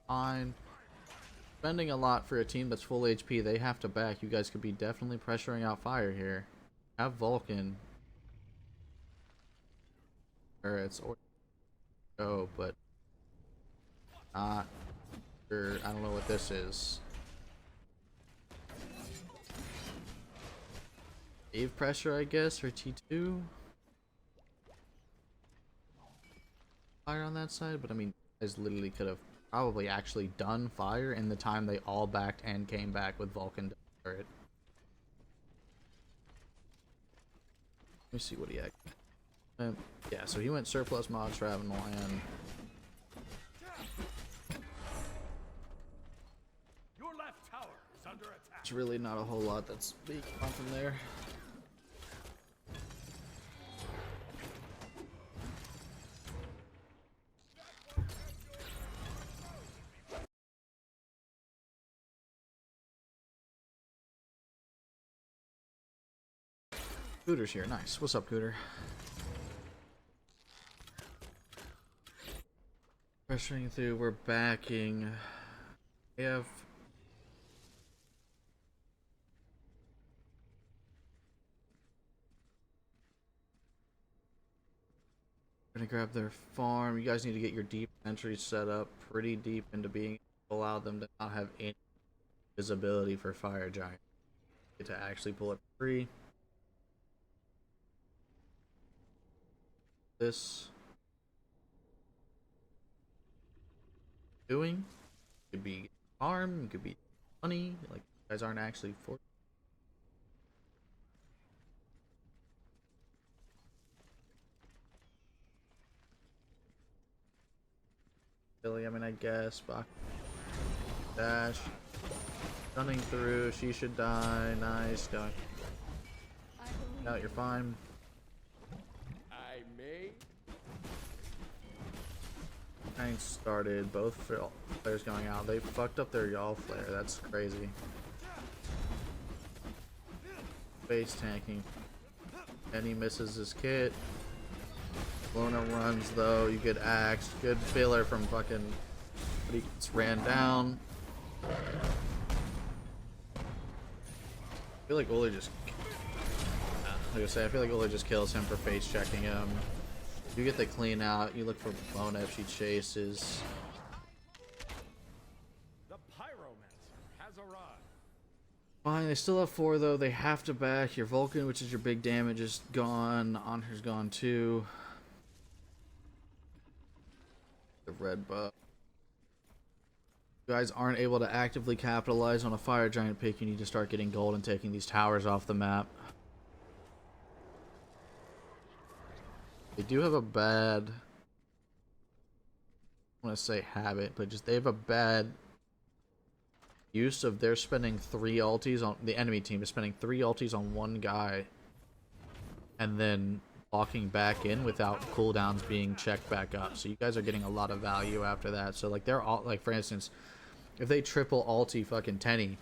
Speaker 1: Fine. Spending a lot for a team that's full HP, they have to back. You guys could be definitely pressuring out fire here. Have Vulcan. Or it's go, but not sure. I don't know what this is. Wave pressure, I guess, for T2. Fire on that side, but I mean, you guys literally could have probably actually done fire in the time they all backed and came back with Vulcan to turret. Let me see what he had. Yeah, so he went surplus mod Traven land.
Speaker 2: Your left tower is under attack.
Speaker 1: It's really not a whole lot that's being on from there. Cooter's here, nice. What's up, Cooter? Pressuring through, we're backing. We have gonna grab their farm. You guys need to get your deep entry set up pretty deep into being able to allow them to not have any visibility for fire giant. To actually pull it free. This doing could be farm, could be money, like you guys aren't actually for Billy, I mean I guess dash running through, she should die, nice going. Out, you're fine. Tanks started, both players going out. They fucked up their Y'all flare, that's crazy. Base tanking. And he misses his kit. Lona runs though, you get axed. Good filler from fucking. But he gets ran down. I feel like Uli just. Like I say, I feel like Uli just kills him for face checking him. You get the clean out, you look for Mona if she chases.
Speaker 2: The pyromancer has arrived.
Speaker 1: Fine, they still have 4 though, they have to back. Your Vulcan, which is your big damage, is gone. Anher's gone too. The red buff. You guys aren't able to actively capitalize on a fire giant pick, you need to start getting gold and taking these towers off the map. They do have a bad, I want to say habit, but just they have a bad use of their spending 3 ultis on the enemy team is spending 3 ultis on one guy and then walking back in without cooldowns being checked back up. So you guys are getting a lot of value after that. So like they're all like, for instance, if they triple ulti fucking Tenny,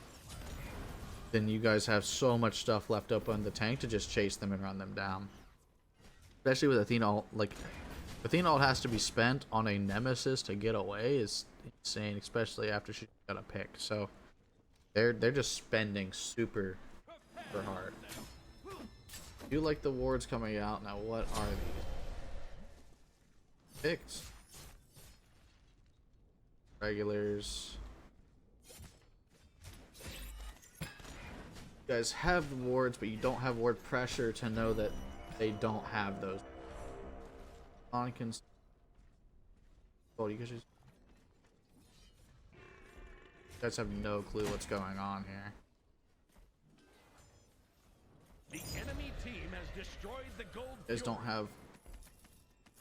Speaker 1: then you guys have so much stuff left up on the tank to just chase them and run them down. Especially with Athena ult, like Athena ult has to be spent on a nemesis to get away is insane, especially after she got a pick. So they're just spending super hard. I do like the wards coming out. Now what are these? Picks. Regulars. You guys have the wards, but you don't have ward pressure to know that they don't have those. On can. Oh, you guys have no clue what's going on here.
Speaker 2: The enemy team has destroyed the gold.
Speaker 1: You guys don't have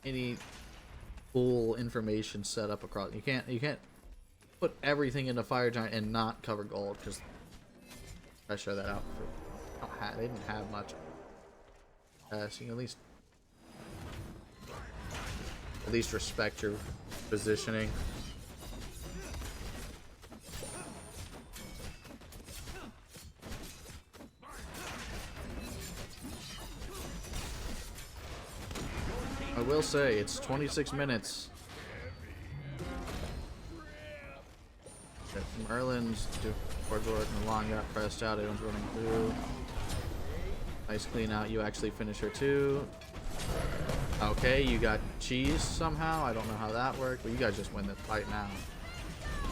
Speaker 1: any full information set up across. You can't put everything into Fire Giant and not cover gold because I show that out. They didn't have much. So you can at least respect your positioning. I will say it's 26 minutes. Merlin's towards where Milan got pressed out. Everyone's running through. Nice clean out. You actually finish her too. Okay, you got cheese somehow. I don't know how that worked, but you guys just win the fight now.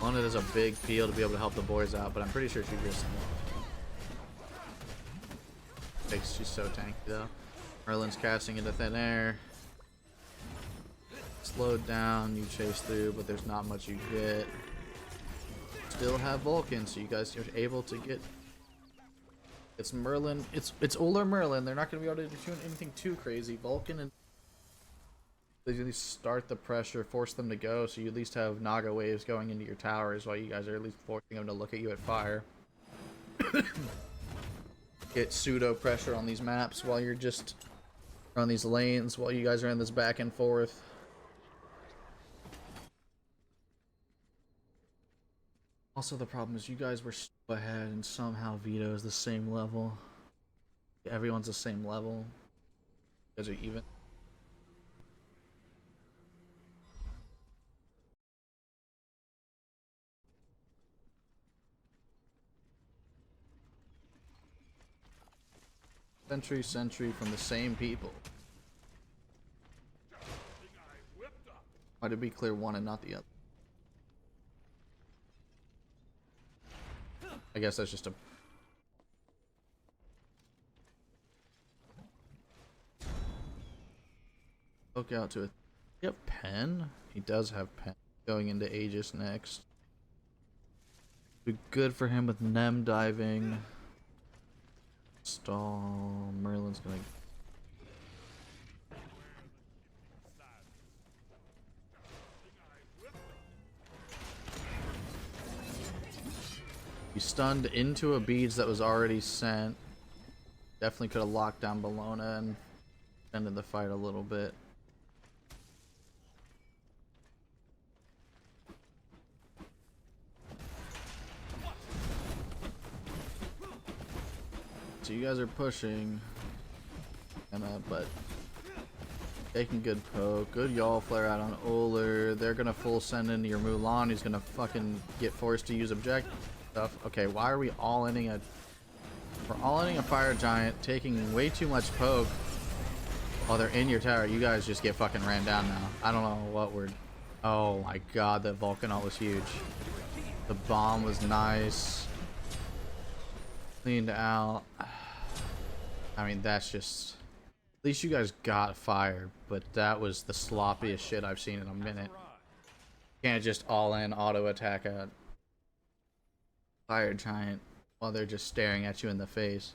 Speaker 1: Lana does a big peel to be able to help the boys out, but I'm pretty sure she just thinks she's so tanky though. Merlin's casting into thin air. Slowed down, you chase through, but there's not much you get. Still have Vulcan, so you guys are able to get. It's Merlin. It's Uller Merlin. They're not going to be able to do anything too crazy. Vulcan and they at least start the pressure, force them to go, so you at least have Naga waves going into your towers while you guys are at least forcing them to look at you at fire. Get pseudo pressure on these maps while you're just on these lanes while you guys are in this back and forth. Also, the problem is you guys were so ahead and somehow Vito is the same level. Everyone's the same level. You guys are even. Sentry from the same people. Why to be clear, one and not the other? I guess that's just a. Poke out to it. You have Pen? He does have Pen. Going into Aegis next. Be good for him with Nem diving. Stall. Merlin's gonna. He stunned into a beads that was already sent. Definitely could have locked down Bologna and ended the fight a little bit. So you guys are pushing, but taking good poke. Good y'all flare out on Uller. They're gonna full send into your Mulan. He's gonna fucking get forced to use objective stuff. Okay, why are we all ending a? We're all ending a Fire Giant, taking way too much poke while they're in your tower. You guys just get fucking ran down now. I don't know what we're. Oh my god, that Vulcan ult was huge. The bomb was nice. Cleaned out. I mean, that's just. At least you guys got fire, but that was the sloppiest shit I've seen in a minute. You can't just all in auto attack a Fire Giant while they're just staring at you in the face.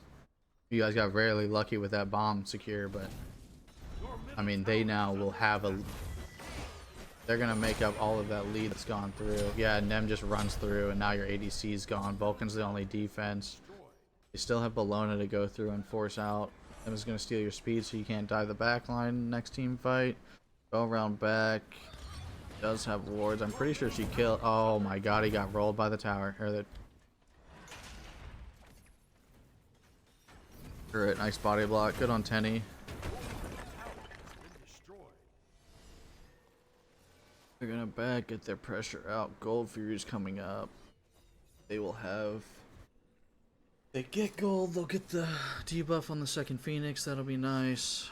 Speaker 1: You guys got rarely lucky with that bomb secure, but I mean, they now will have a... They're going to make up all of that lead that's gone through. Yeah, Nem just runs through, and now your ADC's gone. Vulcan's the only defense. You still have Bologna to go through and force out. Nem is going to steal your speed, so you can't dive the back line next team fight. Go around back. Does have wards. I'm pretty sure she killed... Oh my god, he got rolled by the tower. Or the... Alright, nice body block. Good on Tenny. They're gonna back, get their pressure out. Gold Fury's coming up. They will have... They get gold, they'll get the debuff on the second Phoenix. That'll be nice.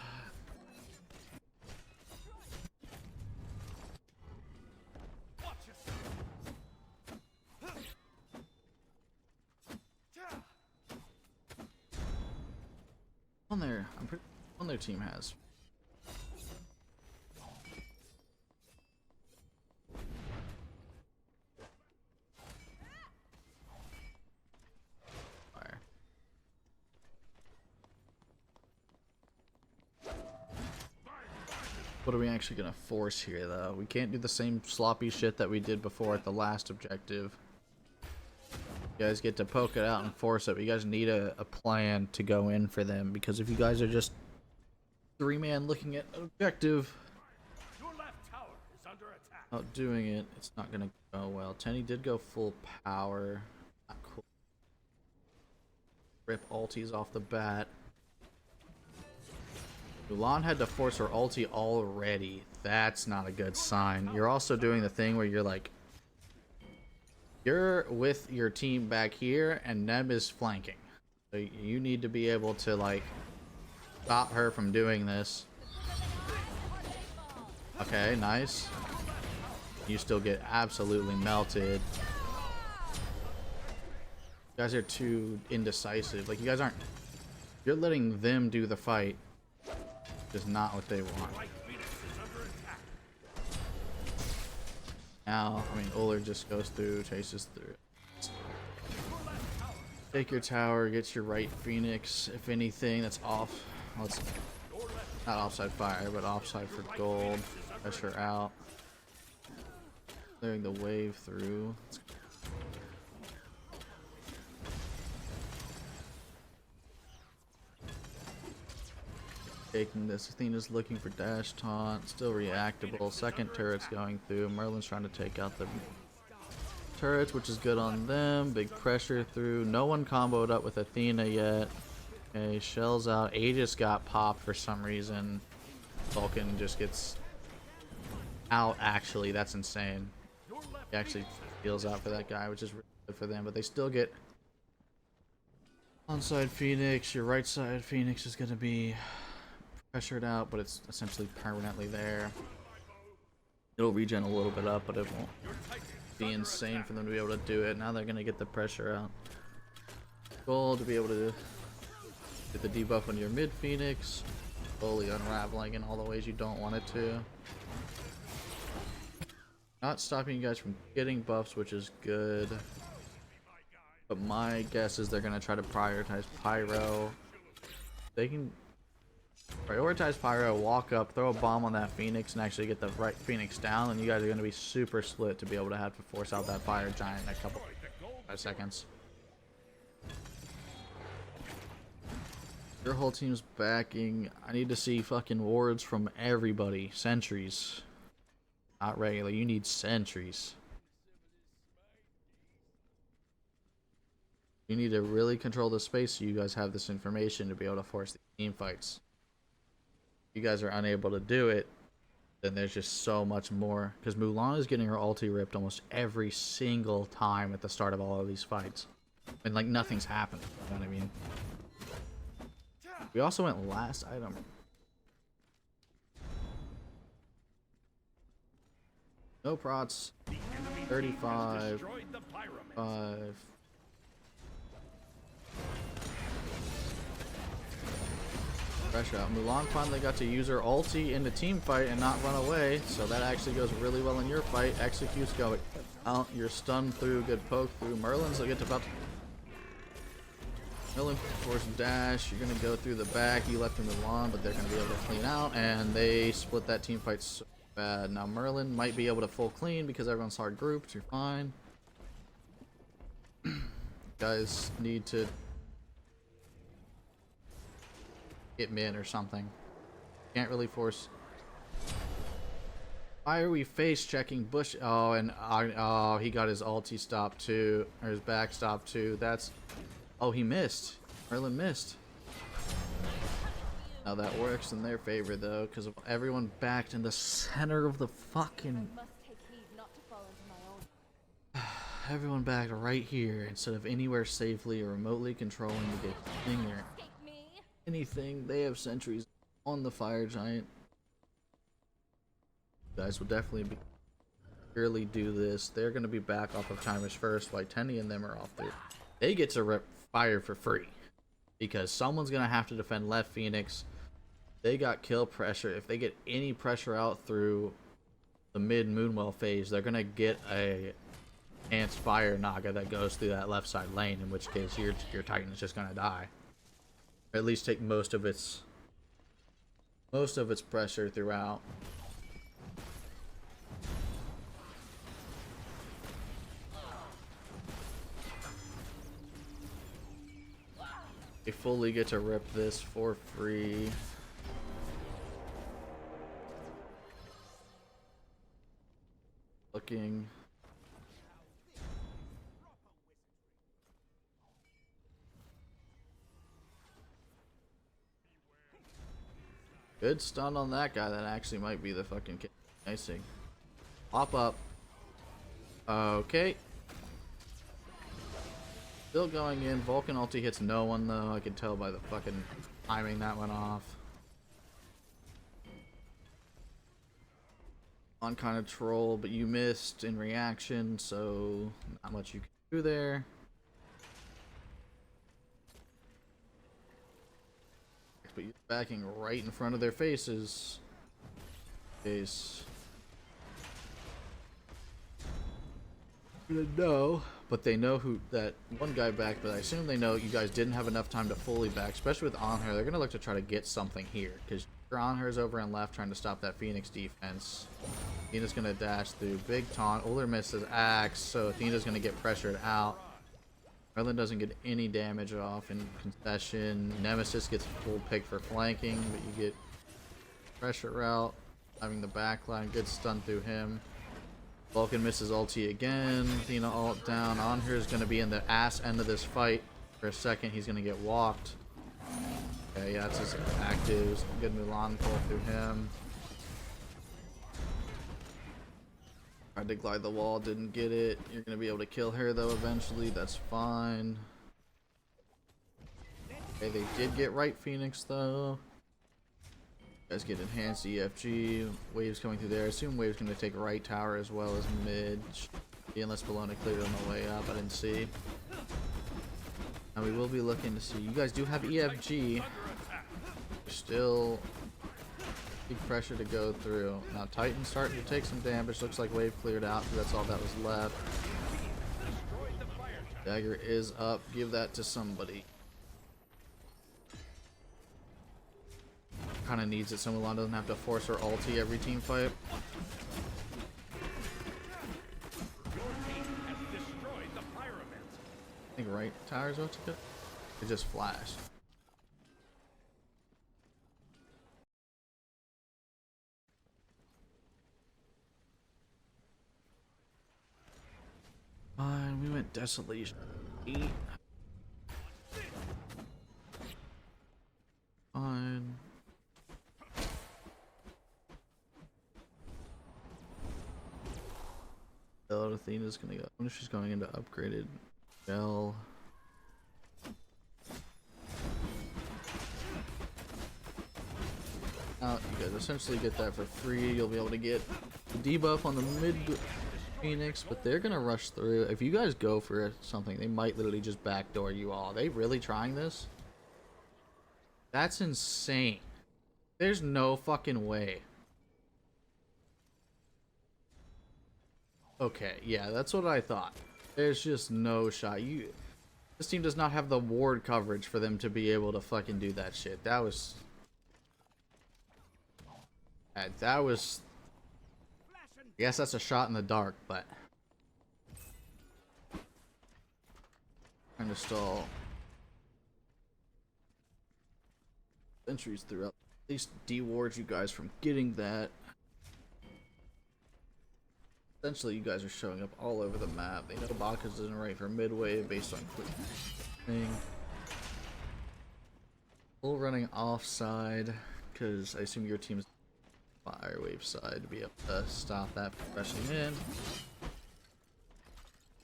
Speaker 1: On there, I'm pretty on their team has. Fire. What are we actually gonna force here though? We can't do the same sloppy shit that we did before at the last objective. You guys get to poke it out and force it. But you guys need a plan to go in for them, because if you guys are just three-man looking at an objective,
Speaker 2: Your left tower is under attack.
Speaker 1: not doing it, it's not gonna go well. Tenny did go full power. Not cool. Rip ultis off the bat. Mulan had to force her ulti already. That's not a good sign. You're also doing the thing where you're like, you're with your team back here and Neb is flanking. So you need to be able to like stop her from doing this. Okay, nice. You still get absolutely melted. You guys are too indecisive. Like, you guys aren't... You're letting them do the fight. Just not what they want. Now, I mean, Ullr just goes through, chases through. Take your tower, get your right Phoenix. If anything, that's off. Let's not offside fire, but offside for gold. Pressure out. Clearing the wave through. Taking this. Athena's looking for dash taunt. Still reactable. Second turret's going through. Merlin's trying to take out the turrets, which is good on them. Big pressure through. No one comboed up with Athena yet. Okay, Shell's out. Aegis got popped for some reason. Vulcan just gets out, actually. That's insane. He actually heals out for that guy, which is really good for them. But they still get onside Phoenix. Your right side Phoenix is going to be pressured out, but it's essentially permanently there. It'll regen a little bit up, but it won't be insane for them to be able to do it. Now they're going to get the pressure out. Gold to be able to get the debuff on your mid Phoenix. Slowly unraveling in all the ways you don't want it to. Not stopping you guys from getting buffs, which is good. But my guess is they're going to try to prioritize Pyro. They can prioritize Pyro, walk up, throw a bomb on that Phoenix, and actually get the right Phoenix down, and you guys are going to be super split to be able to have to force out that Fire Giant in a couple 5 seconds. Your whole team's backing. I need to see fucking wards from everybody. Sentries. Not regular. You need sentries. You need to really control the space so you guys have this information to be able to force the team fights. If you guys are unable to do it, then there's just so much more. Because Mulan is getting her ulti ripped almost every single time at the start of all of these fights. And like nothing's happened. You know what I mean? We also went last item. No prots. 35. 5. Pressure out. Mulan finally got to use her ulti in the team fight and not run away, so that actually goes really well in your fight. Executes going out. You're stunned through. Good poke through. Merlin's will get to about. Merlin force dash. You're gonna go through the back. You left him alone, but they're gonna be able to clean out, and they split that team fight so bad. Now Merlin might be able to full clean because everyone's hard grouped. You're fine. Guys need to get mid or something. Can't really force. Why are we face checking Bush? Oh, and oh, he got his ulti stop too, or his back stop too. That's, oh, he missed. Merlin missed. Now that works in their favor though, because of everyone backed in the center of the fucking. Everyone backed right here instead of anywhere safely or remotely controlling the game or anything. They have sentries on the fire giant. You guys will definitely be clearly do this. They're going to be back off of timers first while Tenny and them are off there. They get to rip fire for free because someone's going to have to defend left Phoenix. They got kill pressure. If they get any pressure out through the mid Moonwell phase, they're going to get a enhanced fire Naga that goes through that left side lane, in which case your Titan is just going to die. Or at least take most of its pressure throughout. They fully get to rip this for free. Looking. Good stun on that guy. That actually might be the fucking icing. Pop up. Okay. Still going in. Vulcan ulti hits no one though. I can tell by the fucking timing that went off. On kind of troll, but you missed in reaction, so not much you can do there. But you're backing right in front of their faces. Case. Gonna know, but they know who that one guy back. But I assume they know you guys didn't have enough time to fully back, especially with Anher. They're gonna look to try to get something here because Anher's over and left trying to stop that Phoenix defense. Athena's gonna dash through big taunt. Ullr misses axe, so Athena's gonna get pressured out. Merlin doesn't get any damage off in concession. Nemesis gets full pick for flanking, but you get pressure route. Having the backline, good stun through him. Vulcan misses ulti again. Athena ult down. Anher is going to be in the ass end of this fight. For a second, he's going to get walked. Okay, yeah, that's his actives. Good Mulan pull through him. Tried to glide the wall, didn't get it. You're going to be able to kill her though eventually. That's fine. Okay, they did get right Phoenix though. You guys get enhanced EFG. Waves coming through there. I assume Waves going to take right tower as well as mid. Unless Bologna cleared on the way up. I didn't see. Now we will be looking to see. You guys do have EFG. Still big pressure to go through. Now Titan's starting to take some damage. Looks like Wave cleared out because that's all that was left. Dagger is up. Give that to somebody. Kind of needs it so Mulan doesn't have to force her ulti every team fight. I think right tower's about to go. It just flashed. Fine, we went Desolation 8. Fine. Athena's gonna go. I wonder if she's going into upgraded gel. Now you guys essentially get that for free. You'll be able to get the debuff on the mid Phoenix, but they're gonna rush through. If you guys go for something, they might literally just backdoor you all. Are they really trying this? That's insane. There's no fucking way. Okay, yeah, that's what I thought. There's just no shot. This team does not have the ward coverage for them to be able to fucking do that shit. That was... That was... I guess that's a shot in the dark, but... Trying to stall... Sentries throughout. At least de-ward you guys from getting that. Essentially, you guys are showing up all over the map. They know Baka's isn't right for midwave based on quick thing. Full running offside, because I assume your team's fire wave side to be able to stop that from rushing in.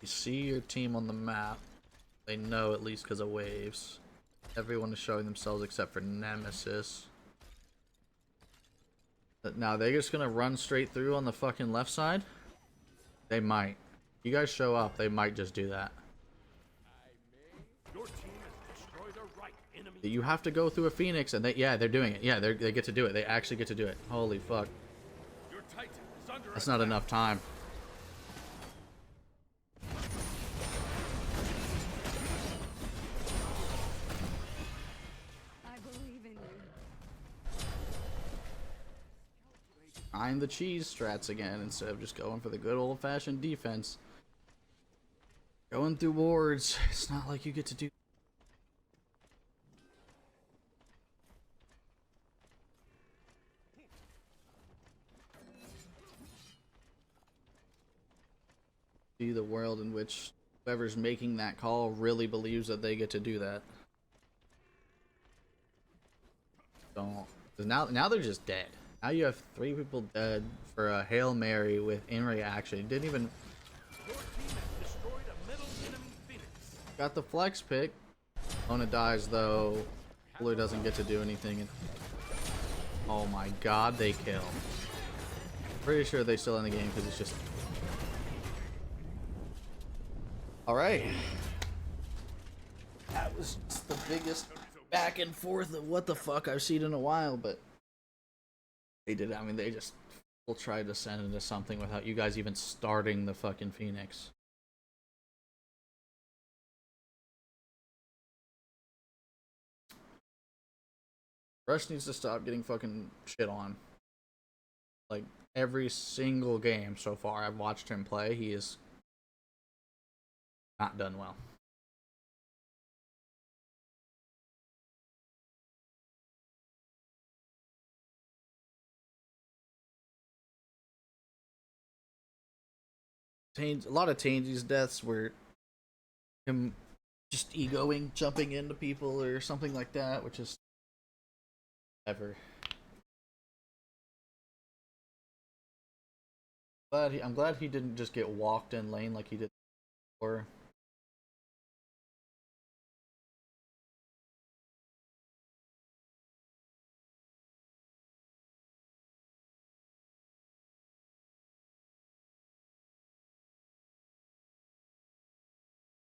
Speaker 1: You see your team on the map. They know at least because of waves. Everyone is showing themselves except for Nemesis. But now they're just gonna run straight through on the fucking left side? They might. You guys show up, they might just do that.
Speaker 2: Your team has destroyed a right enemy.
Speaker 1: You have to go through a Phoenix, and they're doing it. Yeah, they get to do it. They actually get to do it. Holy fuck.
Speaker 2: Your Titan is under
Speaker 1: That's not enough time.
Speaker 3: I believe in you.
Speaker 1: I'm the cheese strats again instead of just going for the good old-fashioned defense. Going through wards, it's not like you get to do. See the world in which whoever's making that call really believes that they get to do that. Don't. 'Cause now they're just dead. Now you have 3 people dead for a Hail Mary with in reaction. It didn't even
Speaker 2: Your team has destroyed a middle enemy Phoenix.
Speaker 1: got the flex pick. Ona dies though. Blue doesn't get to do anything. Oh my god, they kill. Pretty sure they still in the game because it's just. Alright. That was just the biggest back and forth of what the fuck I've seen in a while, but they did. I mean, they just will try to send into something without you guys even starting the fucking Phoenix. Rush needs to stop getting fucking shit on. Like, every single game so far I've watched him play, he is not done well. A lot of Tangy's deaths were him just egoing, jumping into people or something like that, which is ever. I'm glad he didn't just get walked in lane like he did before.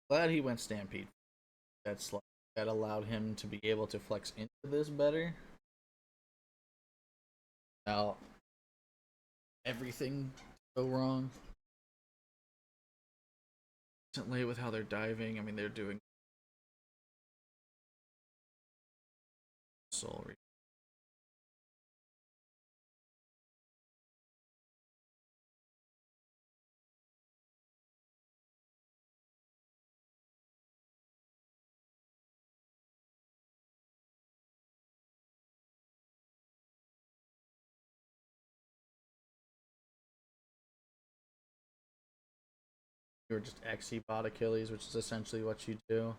Speaker 1: Glad he went Stampede. That's like, that allowed him to be able to flex into this better. Now, everything go wrong. Recently with how they're diving, I mean they're doing soul. You're just XE bot Achilles, which is essentially what you do.